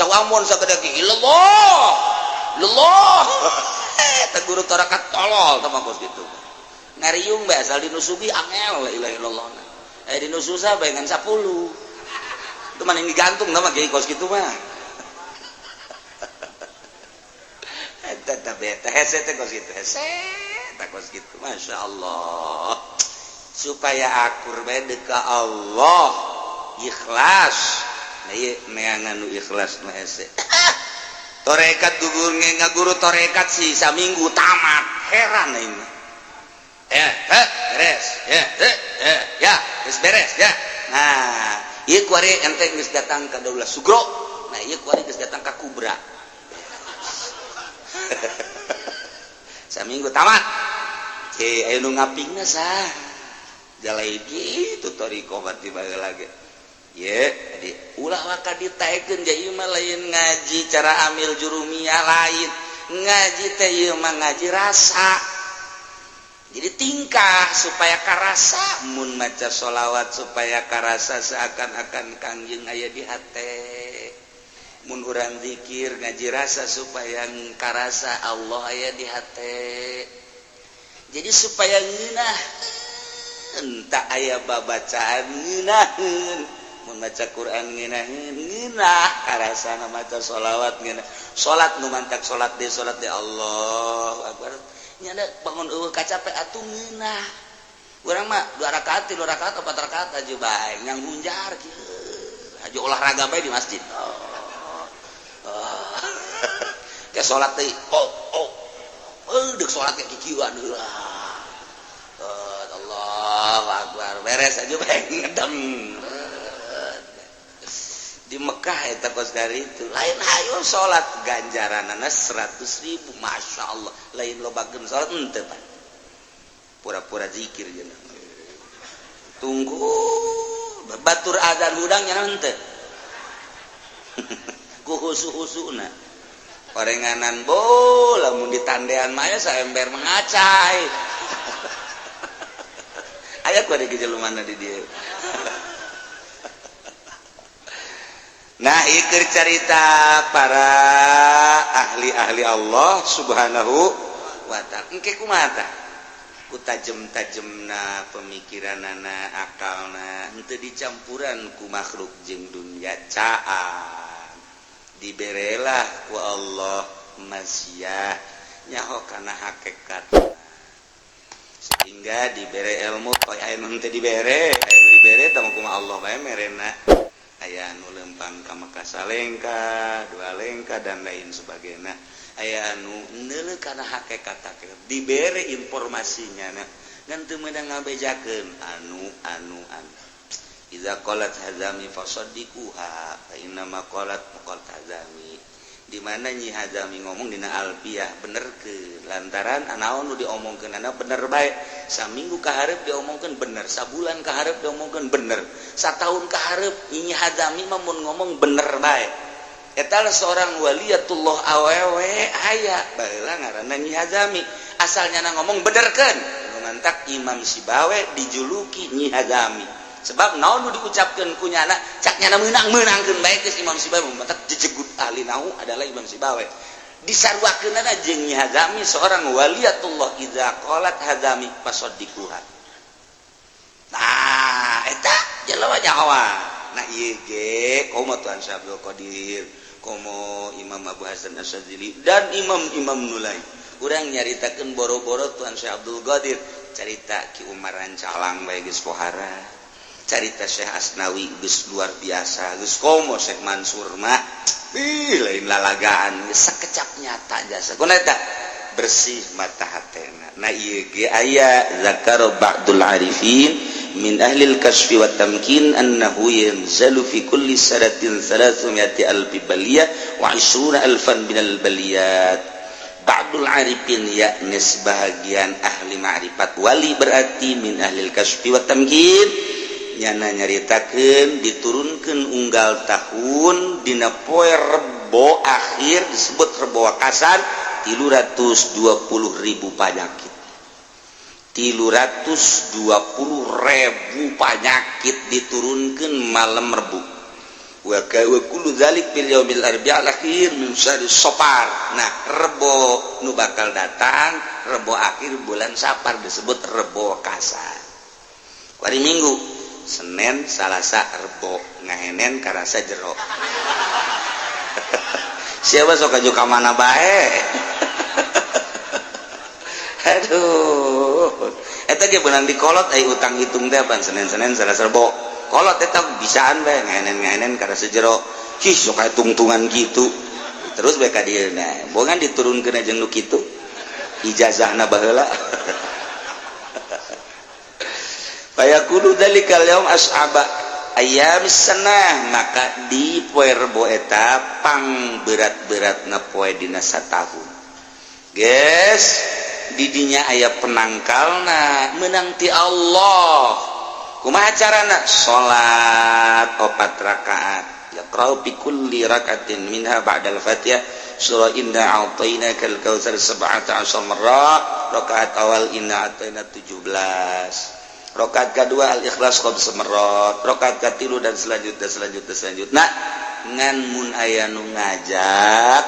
cawamun sagede illallah eta guru tarakat tolol teh mah kitu ngariung bae asal dinusugi angel la ilaha illallah dinususah bae ngan 10 itu mah yang digantung nama kiai kos kitu mah eta beta hese teh kos kitu hese teh kos kitu masyaallah supaya akur bae ka Allah ikhlas nah ieu neangan nu ikhlas mah hese torekat ngaguru torekat sih saminggu tamat heran aing mah beres ya geus beres ya nah ieu kuari ente geus datang ka Daulah Sugro nah ieu kuari geus datang ka Kubra saminggu tamat aya nu ngapingna sah jalai kitu thariqah bati baheula ge ye jadi ulah waka ditaekeun ja ieu mah lain ngaji cara amil jurumiyah lain ngaji teh ieu mah ngaji rasa jadi tingkah supaya karasa mun maca sholawat supaya karasa seakan-akan kangjeng aya di hate mun urang zikir ngaji rasa supaya karasa Allah aya di hate jadi supaya ngeunah entah aya babacaan ngeunaheun mun maca Quran ngeunah karasana maca sholawat ngeunah salat nu mantak salat de Allahu akbar nyana bangun eueuh kacape atuh ngeunah urang mah 2 rakaat 3 rakaat 4 rakaat aja bae ngang hunjar kieu aja olahraga bae di masjid ke salat teh deuk salat ke kikieuan heula Allahu akbar beres aja bae ngedem di Mekah eta kos dari itu lain hayu salat ganjaranana 100.000 masyaallah lain lobakeun salat henteu Pak pura-pura zikir jeung tunggu batur adzan hudang nya henteu ku husu-husuna parenganan bola mun ditandean mah saember mengacai aya ku ada gejelumana di dieu nah ikir cerita para ahli-ahli Allah subhanahu wa ta'ala engke kumaha tah ku tajem-tajemna pemikiranana akalna henteu dicampuran ku makhluk jeung dunya caan diberelah ku Allah masyiah nyaho kana hakikat sehingga dibere ilmu aya nu henteu dibere aya nu dibere tah kumaha Allah bae merena aya anu lempang ka Mekah salengka 2 lengka dan lain sebagainya aya anu neuleuh kana hakikat dibere informasinya ngan teu meunang ngabejakeun anu iza qalat hazami fasaddiquha fa inna ma qalat hazami di mana Nyi Hazami ngomong dina Alfiyah benerkeun lantaran anaon nu diomongkeun ana bener bae saminggu ka hareup diomongkeun bener sabulan ka hareup diomongkeun bener satahun ka hareup Nyi Hazami mah mun ngomong bener bae eta seorang waliyatullah awewe aya baheula ngaranna Nyi Hazami asalnya ngomong benerkeun mantak Imam Sibawe dijuluki Nyi Hazami sebab naon nu diucapkeun ku nyana cak nyana meunang-meunangkeun bae geus Imam Sibawe mantak dijegut ahli nahu adalah Imam Sibawe disarwakeunana jeung Nyi Hazami seorang waliyatullah idza qalat Hazami fasaddiquha nah eta jalawa nyawa nah ieu ge komo Tuan Syekh Abdul Qadir komo Imam Abu Hasan Asyadzili dan imam-imam nulai urang nyaritakeun boro-boro Tuan Syekh Abdul Qadir carita Ki Umaran Calang bae geus pohara carita Syekh Asnawi geus luar biasa geus komo Syekh Mansur mah lain lalagaan geus sakecap nyata jasa kunaon eta bersih mata hatena na ieu ge aya zakar ba'dul arifin min ahlil kasfi wa tamkin annahu yanzalu fi kulli sanatin 300 alfi baliyah wa 20 alfan minal baliyat ba'dul arifin yakni sebahagian ahli ma'rifat wali berarti min ahlil kasfi wa tamkin nyana nyaritakeun diturunkeun unggal tahun dina poe Rebo akhir disebut Rebo Wakasan 320.000 penyakit 320.000 penyakit diturunkan malam Rebu wa kullu dzalik fil yaumil arbi'al akhir min syahri Safar. Nah Rebo nu bakal datang Rebo akhir bulan Safar disebut Rebo Wakasan. Hari Minggu Senin Salasa Rebo ngahenen karasa jero siapa sok aju ka mana bae aduh eta ge beunang dikolot ai utang hitung teh pan Senin-Senin Salasa Rebo kolot eta bisaan bae ngaenen karasa jero cih sok aya tungtungan kitu terus bae ka dieu nah bogan diturunkeun jeung nu kitu ijazahna baheula fayaqulu dzalikal yaum ashaba ayam sanah maka di poe Rebo eta pang berat-beratna poe dina satahun guys didinya aya penangkalna menang ti Allah kumaha carana salat 4 rakaat yaqra'u bi kulli rak'atin minha ba'dal fatihah surah inna a'tainakal kautsar 17 marrah rakaat awal inna a'taina 17 rakaat kedua al-ikhlas khamsa marrat rakaat katilu dan selanjutnya ngan mun aya nu ngajak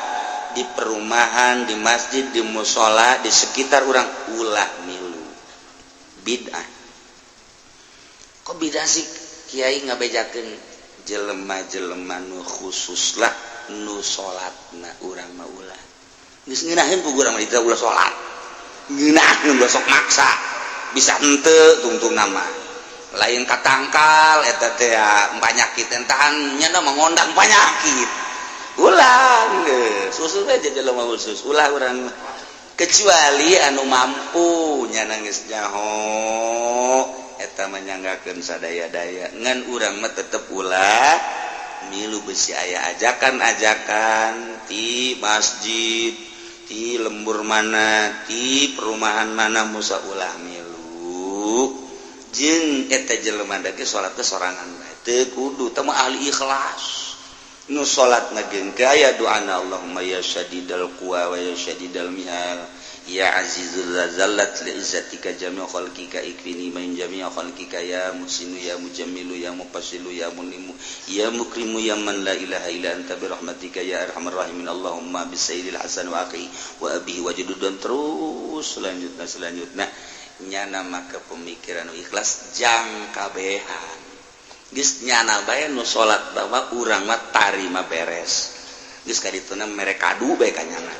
di perumahan di masjid di mushola di sekitar urang ulah milu bid'ah kok bid'ah sih kiai ngabejakeun jelema-jelema nu khusus lah nu salatna urang mah ulah geus ngeunaheun ku urang mah dita ulah salat ngeunaheun besok maksa bisa henteu tungtung nama lain katangkal eta teh penyakit entahan nya mengondang penyakit ulah susu aja jelema khusus ulah urang kecuali anu mampu nya nangis nyaho eta mah nyanggakeun sadaya-daya ngan urang mah tetep ulah milu besi aya ajakan-ajakan ti masjid ti lembur mana ti perumahan mana musa ulah milu jeung eta jelema dage salat teh sorangan bae teu kudu teh mah ahli ikhlas nu salatna geung aya doana Allahumma ya syadidal quwa wa ya syadidal mihal ya azizul zallat li izzatika jami'u khalqika ikfini min jami'u khalqika ya musinu ya mujammilu ya mufassilu ya munimu ya mukrimu ya man la ilaha illa anta bi rahmatika ya arhamar rahimin Allahumma bi sayyidil hasan wa akhi wa abihi wajudun terus selanjutnya nyana maka pemikiran ikhlas jang kabehan geus nyana bae nu salat bawa urang mah tarima beres geus ka dituna mere kadu bae ka nyana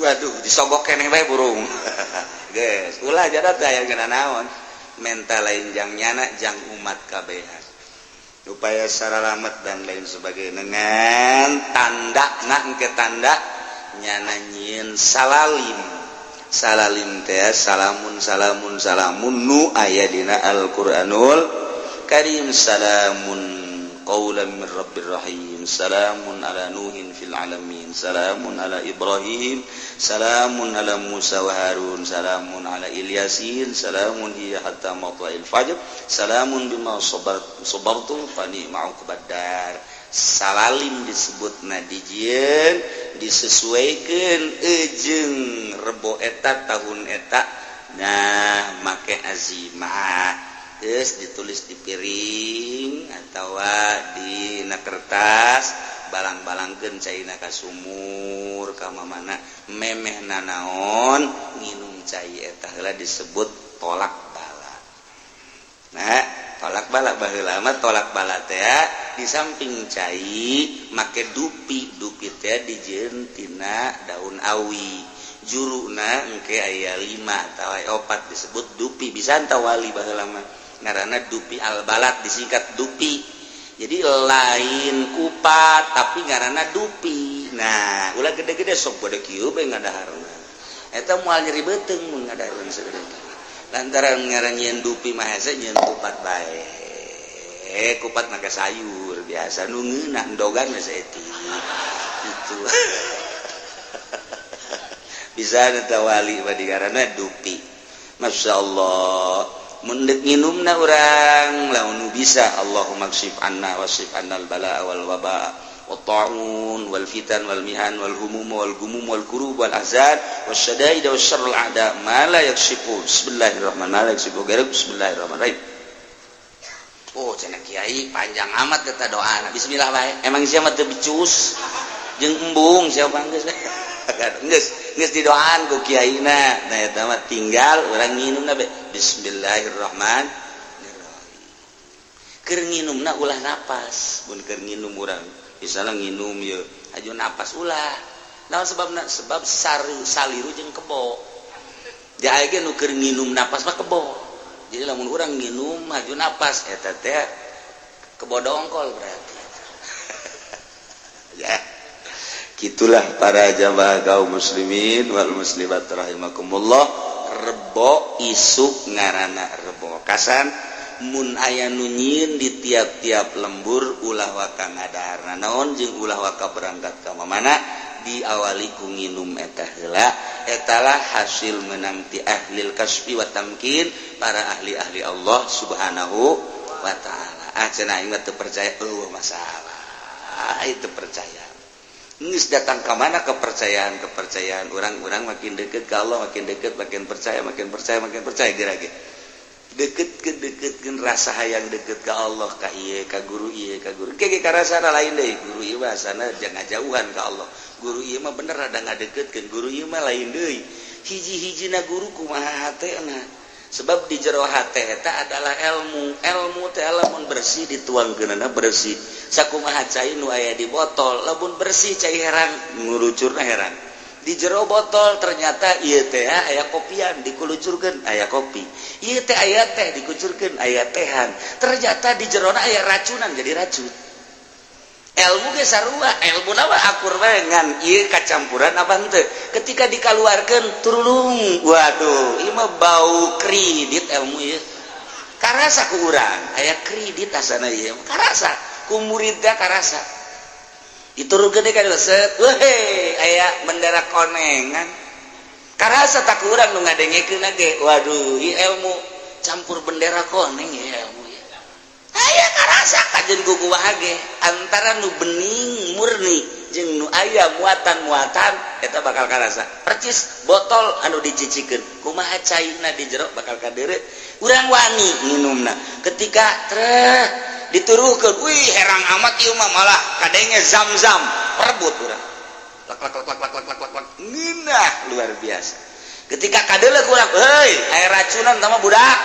waduh disogok keneh bae burung geus ulah jadat aya geuna naon mental lain jang nyana jang umat kabehan upaya saralamat dan lain sebagainya dengan tanda na engke tanda nyana nyieun salalim teh salamun nu aya dina Al-Qur'anul Karim salamun qaulan min rabbir rahim salamun ala nuhin fil alamin salamun ala ibrahim salamun ala Musa wa Harun salamun ala Ilyasin salamun hiya hatta matla'il fajr salamun bima sabartum fa ni'mal uqbadar salalim disebutna dijieun disesuaikan jeung Rebo eta tahun eta nah make azimah geus ditulis di piring atawa di kertas balang-balangkeun caina ka sumur ka mamana memehna naon nginum cai eta heula disebut tolak bala nah tolak bala baheula mah tolak bala teh di samping cai make dupi teh dijieun tina daun awi juruna engke aya 5 atau 4 disebut dupi bisa tawali baheula mah ngaranna dupi al-balad disingkat dupi jadi lain kupat tapi ngaranna dupi nah ulah gede-gede sok bade kieu bae ngadaharna eta moal nyeri beuteung mun ngadahareun sagede lantaran ngaran nyeun dupi mah hese nyeun kupat bae kupat make sayur biasa nu ngeunah endogan geus eti itu bisa tawali badi karana dupi masyaallah mundek nginumna urang lamun bisa Allahumma kshif anna wasif annal balaa wal waba wat ta'un wal fitan wal mihan wal humum wal gumum wal kurub wal ahzan wasyadaid wasyarrul a'da ma la yakshifu bismillahirrahmanirrahim bismillahirrahmanirrahim oh cenah kiai panjang amat eta doana bismillah bae emang sia mah teu bicus jeung embung sia geus geus didoaan ku kiaina nah eta mah tinggal urang nginumna bismillahirrahmanirrahim keur nginumna ulah napas mun keur nginum urang misalna nginum ye aju napas ulah naon sebabna sebab saliru jeung kebo jae ge nu keur nginum napas mah kebo jadi lamun urang nginum aju napas eta teh kebo dongkol berarti ya gitulah para jamaah kaum muslimin wal muslimat rahimakumullah rebo isuk ngaranna rebo kasan mun aya nu nyieun di tiap-tiap lembur ulah waka ngadaharna naon jeung ulah waka berangkat ka mana diawali ku nginum eta heula etalah hasil menang ti ahlil kasfi wa tamkin para ahli-ahli Allah subhanahu wa taala cenah aing teu percaya eueuh masalah itu percaya geus datang ka mana kepercayaan orang-orang makin dekat ke Allah makin dekat makin percaya gerage deket rasa hayang deket ke Allah ka ieu ka guru kege karasana lain deui guru ieu bahasana jangan jauhan ka Allah guru ieu mah bener ada ngadeketkeun guru ieu mah lain deui hiji-hijina guru kumaha hatena sebab di jero hate eta adalah ilmu teh lamun bersih dituangkeunna bersih sakumaha cai nu aya di botol lamun bersih cai heran ngurucurna heran di jero botol ternyata ieu teh aya kopian dikulucurkeun aya kopi ieu teh aya teh dikucurkeun aya tehan ternyata di jerona aya racunan jadi racun ilmu ge sarua ilmu mah akur bae ngan ieu kacampuran apa henteu ketika dikaluarkeun turulung waduh ieu mah bau kredit ilmu ieu karasa ku urang aya kredit asana ieu karasa ku muridna karasa diturunkeun deui ka set weh aya bendera konengan karasa tak urang nu ngadengekeun ge waduh ieu ilmu campur bendera koneng ieu ilmu aya karasa kajen guguwah ge antara nu bening murni jeung nu aya muatan eta bakal karasa percis botol anu dicicikeun kumaha cairna di jero bakal kadeure urang wani nginumna ketika treh dituruhkeun wih herang amat ieu mah malah kadenge zam-zam perebut urang lak nginah luar biasa ketika kadeuleuk urang heuy aya racunan tama budak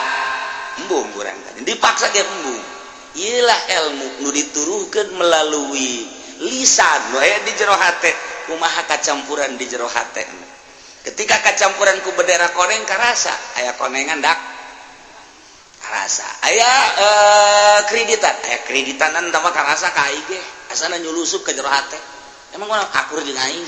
embung urang dipaksa ge embung iyalah ilmu nu dituruhkeun melalui lisan nu aya di jero hate kumaha kacampuran di jero hate ketika kacampuran ku bendera koneng karasa aya konengan dak karasa aya kreditanan tama karasa ka aing ge asana nyulusup ke jero hate emang urang akur jeung aing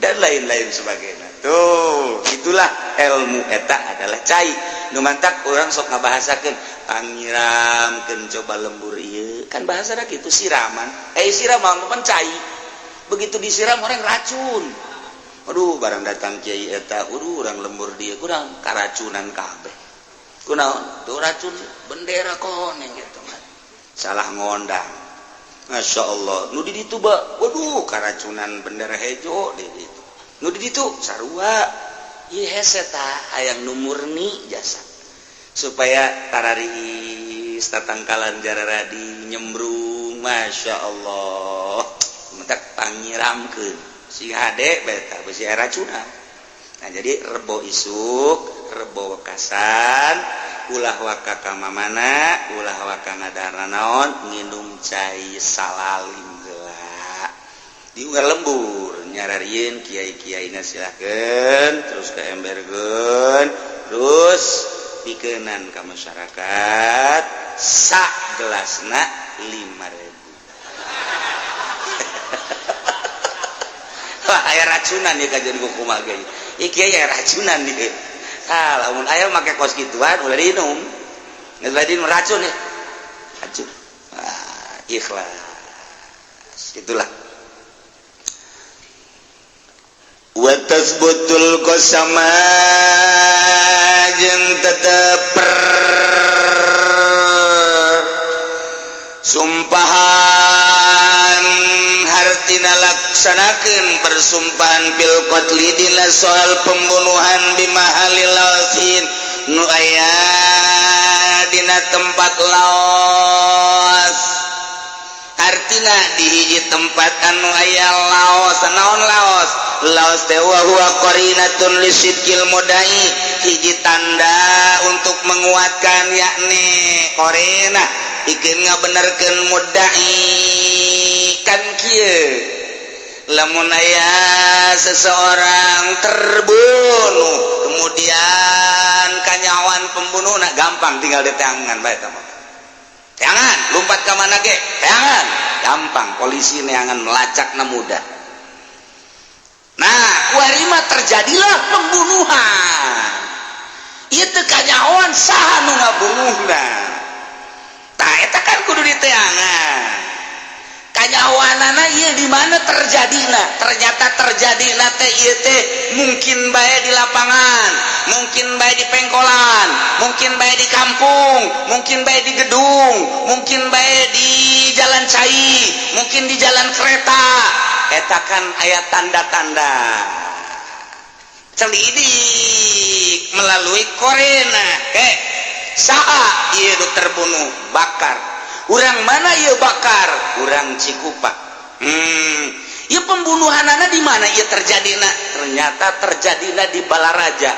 dan lain-lain sebagainya tuh itulah ilmu eta adalah cai nu mantak urang sok ngabahasakeun panyiramkeun coba lembur ieu kan bahasana kitu siraman siraman pan cai begitu disiram orang racun aduh barang datang kiai eta urang lembur dieu kurang karacunan kabeh kunaon tuh racun bendera koneng gitu mah salah ngondang Masya Allah nu di ditu ba waduh karacunan bendera hejo di ditu nu di ditu sarua ieu hese tah hayang nu murni jasa supaya tararis tatangkalan jararadi nyembrung Masya Allah mentak panyiramkeun si hade beta beusi racunan nah jadi rebo isuk rebo wekasan ulah waka ka mamana ulah waka ngadarna naon nginum cai salalim heula di lembur nyararieun kiai-kiaina silakeun terus ke embergeun terus pikeun ka masyarakat sak gelasna 5.000. Wah, aya racunan ya kajian kumaha ge. Iki aya racunan ieu. Lamun aya make kos kituan ulah diinum. Geus lain racun ya. Racun. Ikhlas. Itulah. Wa tasbutul qasama jeung teteper sumpahan hartina laksanakeun persumpahan bil qatli dina soal pembunuhan bimahalil lausin nu aya dina tempat laos artina di hiji tempat anu aya laos naon laos teh wa huwa qarinatun lisidqil mudai hiji tanda untuk menguatkan yakni qarina ikeun ngabenerkeun mudai kan kieu lamun aya seseorang terbunuh kemudian kanyawan pembunuhna gampang tinggal di tangan bae tah teangan lompat ka mana ge teangan gampang polisi neangan melacakna mudah. Nah kuarima terjadilah pembunuhan ieu teu kanyawan saha nu ngabunuhna tah eta kan kudu diteangan kanyawanana ieu di mana terjadina ternyata terjadina teh ieu teh mungkin bae di lapangan mungkin bae di pengkolan mungkin bae di kampung mungkin bae di gedung mungkin bae di jalan cai mungkin di jalan kereta eta kan aya tanda-tanda celidik melalui korena saha ieu terbunuh bakar urang mana ieu bakar urang Cikupa ieu pembunuhanana di mana ieu terjadina ternyata terjadina di Balaraja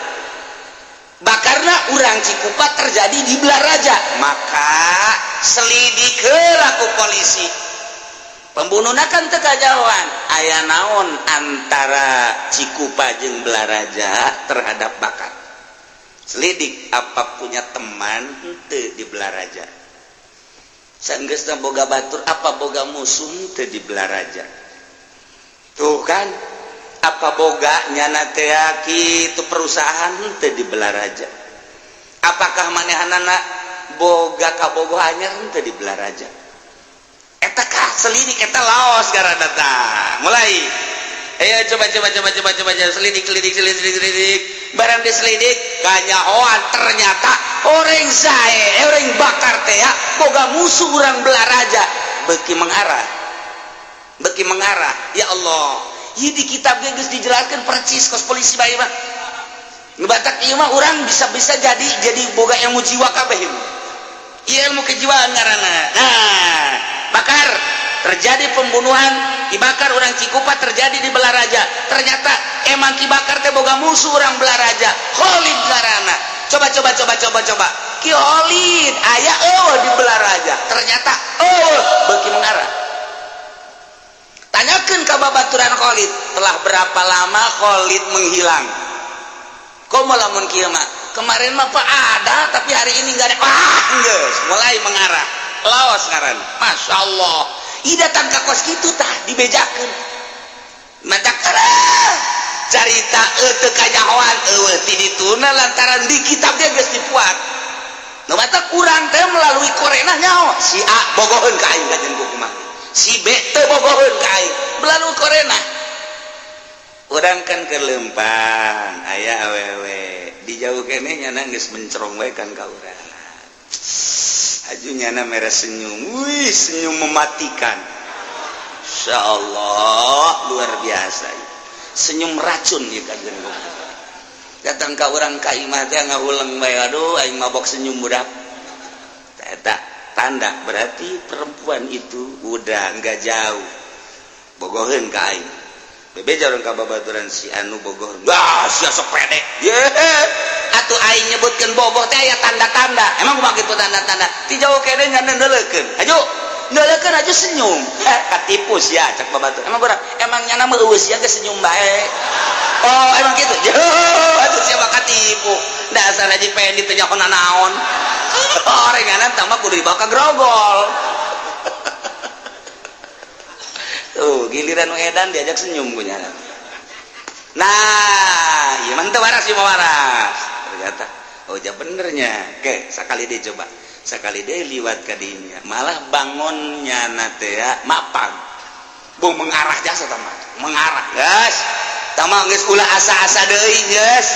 bakarna urang Cikupa terjadi di Balaraja maka selidikeun aku polisi pembunuhna kan teu kajawan aya naon antara Cikupa jeung Balaraja terhadap bakar selidik apa punya teman teu di Balaraja sanggeusna boga batur apa boga musuh teu di Balaraja tuh kan apa boga nyana teh kitu perusahaan teu di Balaraja apakah manehanana boga kabogoh anyar teu di Balaraja eta kah selidik eta laos garana tah mulai ayo coba selidik barang diselidik kanyahoan ternyata orang sae orang bakar teh ya boga musuh urang Balaraja beuki mengarah ya Allah ieu di kitab ge geus dijelaskeun percis kos polisi bae mah ngebatak ieu mah urang bisa jadi boga ilmu jiwa kabeh ieu ilmu kejiwaan ngaranna nah bakar terjadi pembunuhan dibakar orang Cikupa terjadi di Balaraja ternyata emang Ki Bakar teh boga musuh orang Balaraja Khalid ngaranna coba Ki Khalid aya di Balaraja ternyata beuki mengarah tanyakeun ka babaturan Khalid telah berapa lama Khalid menghilang komo lamun kieu mah kemarin mah Pak ada tapi hari ini enggak ada geus mulai mengarah laos ngaran Masya Allah ida datang ka kos kitu tah dibejakeun madakara carita teu kanyahoan eueuh ti dituna lantaran di kitab dia geus dipuat nu mata kurang teh melalui korena nyaho si A bogoheun ka aing kajen kumaha si B teu bogoheun ka aing melalui korena urang kan kelempang aya awewe dijauh keneh nyana geus mencrong we kan ka urang ajunyana merah senyum wih senyum mematikan Insya Allah luar biasa senyum racun ya kajian datang ke orang ka imah teh ngauleung bae aduh aing mabok senyum budak eta tanda berarti perempuan itu udah enggak jauh bogoheun ka aing bebeja urang ka babaturan si anu bogoheun wah sia sok pede ye atuh aing nyebutkeun boboh teh aya tanda-tanda emang kumaha kitu tanda-tanda ti jauh keneh nya neuleukeun aju neuleukeun aju senyum katipu sih ya cek babatu emangnya nama eueus ya senyum bae oh emang gitu atuh siapa katipu dasar aja pengen ditanya naon orenganan tambah kudu dibawa ke grogol tuh giliran edan diajak senyum punya nah iya mantep waras ya waras ternyata oh ja benernya oke sekali dia coba sekali dia liwat ke dinya malah bangunnya nate ya mapang bung mengarah jasa tamat mengarah guys tamat geus ulah asa-asa deui geus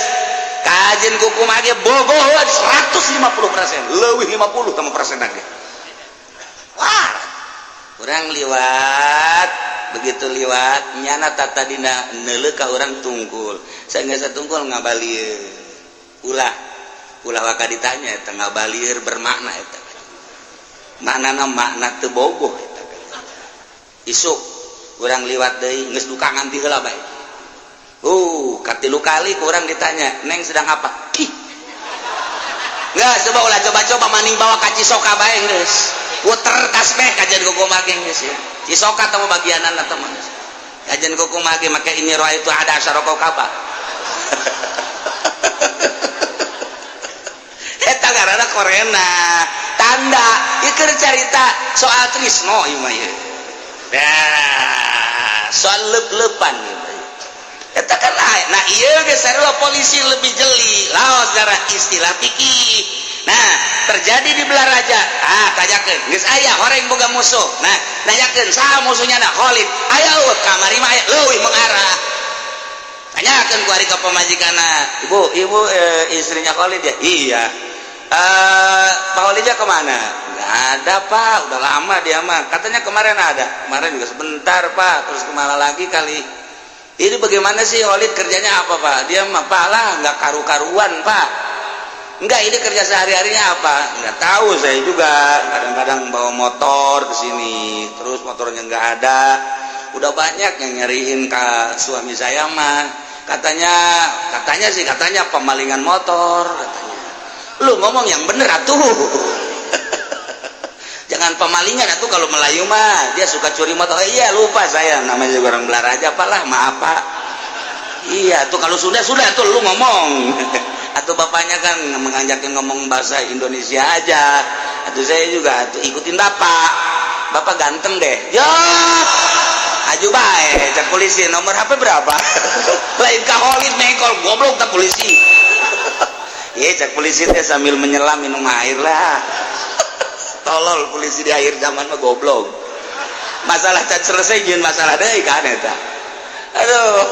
kajen kuku mage boboh 150% leuwih 50 sama persen lagi wah urang liwat begitu liwat nyana tata dina neuleuh ka urang tungkul saenggeus tungkul ngabalieur ulah waka ditanya eta ngabalieur bermakna eta maknana makna teu bogoh eta isuk urang liwat deui geus duka nganti heula bae katilu kali ku urang ditanya neng sedang apa geus coba maning bawa ka Cisoka bae geus puter tasbih kajian kuku mage geus ya Cisoka teh bagianan eta mah kajian kuku mage make ini roa itu ada asaroko kaba eta garana korena tanda ieu keur carita soal trisno ieu mah ye soal leup-leupan eta kan nah ieu ge sarua polisi lebih jeli laos gara istilah fikih nah terjadi di belah raja tanyakeun geus aya horeng boga musuh nah nanyakeun saha musuhnya na Khalid aya kamari mah aya leuwih mengarah tanyakeun ku ari ka pamajikanna ibu istrinya Khalid ya iya Pak Khalidnya kemana nggak ada Pak udah lama dia mah katanya kemarin juga sebentar Pak terus kemana lagi kali ini bagaimana sih Khalid kerjanya apa Pak dia mah Pak lah nggak karu-karuan Pak enggak ini kerja sehari-harinya apa nggak tahu saya juga kadang-kadang bawa motor ke sini terus motornya nggak ada udah banyak yang nyariin ke suami saya mah katanya pemalingan motor katanya lu ngomong yang bener atuh jangan pemalingan atuh kalau Melayu mah dia suka curi motor iya lupa saya namanya juga orang Belaraja apalah maaf Pak iya tuh kalau sudah tuh lu ngomong atau bapaknya kan mengajakin ngomong bahasa Indonesia aja atau saya juga tuh ikutin bapak ganteng deh ya aju bae cek polisi nomor HP berapa lain ka Khalid mengkol goblok tak polisi iya cek polisi teh sambil menyelam minum air lah tolol polisi di akhir zaman mah goblok masalah tak selesai jeung masalah deui kan eta aduh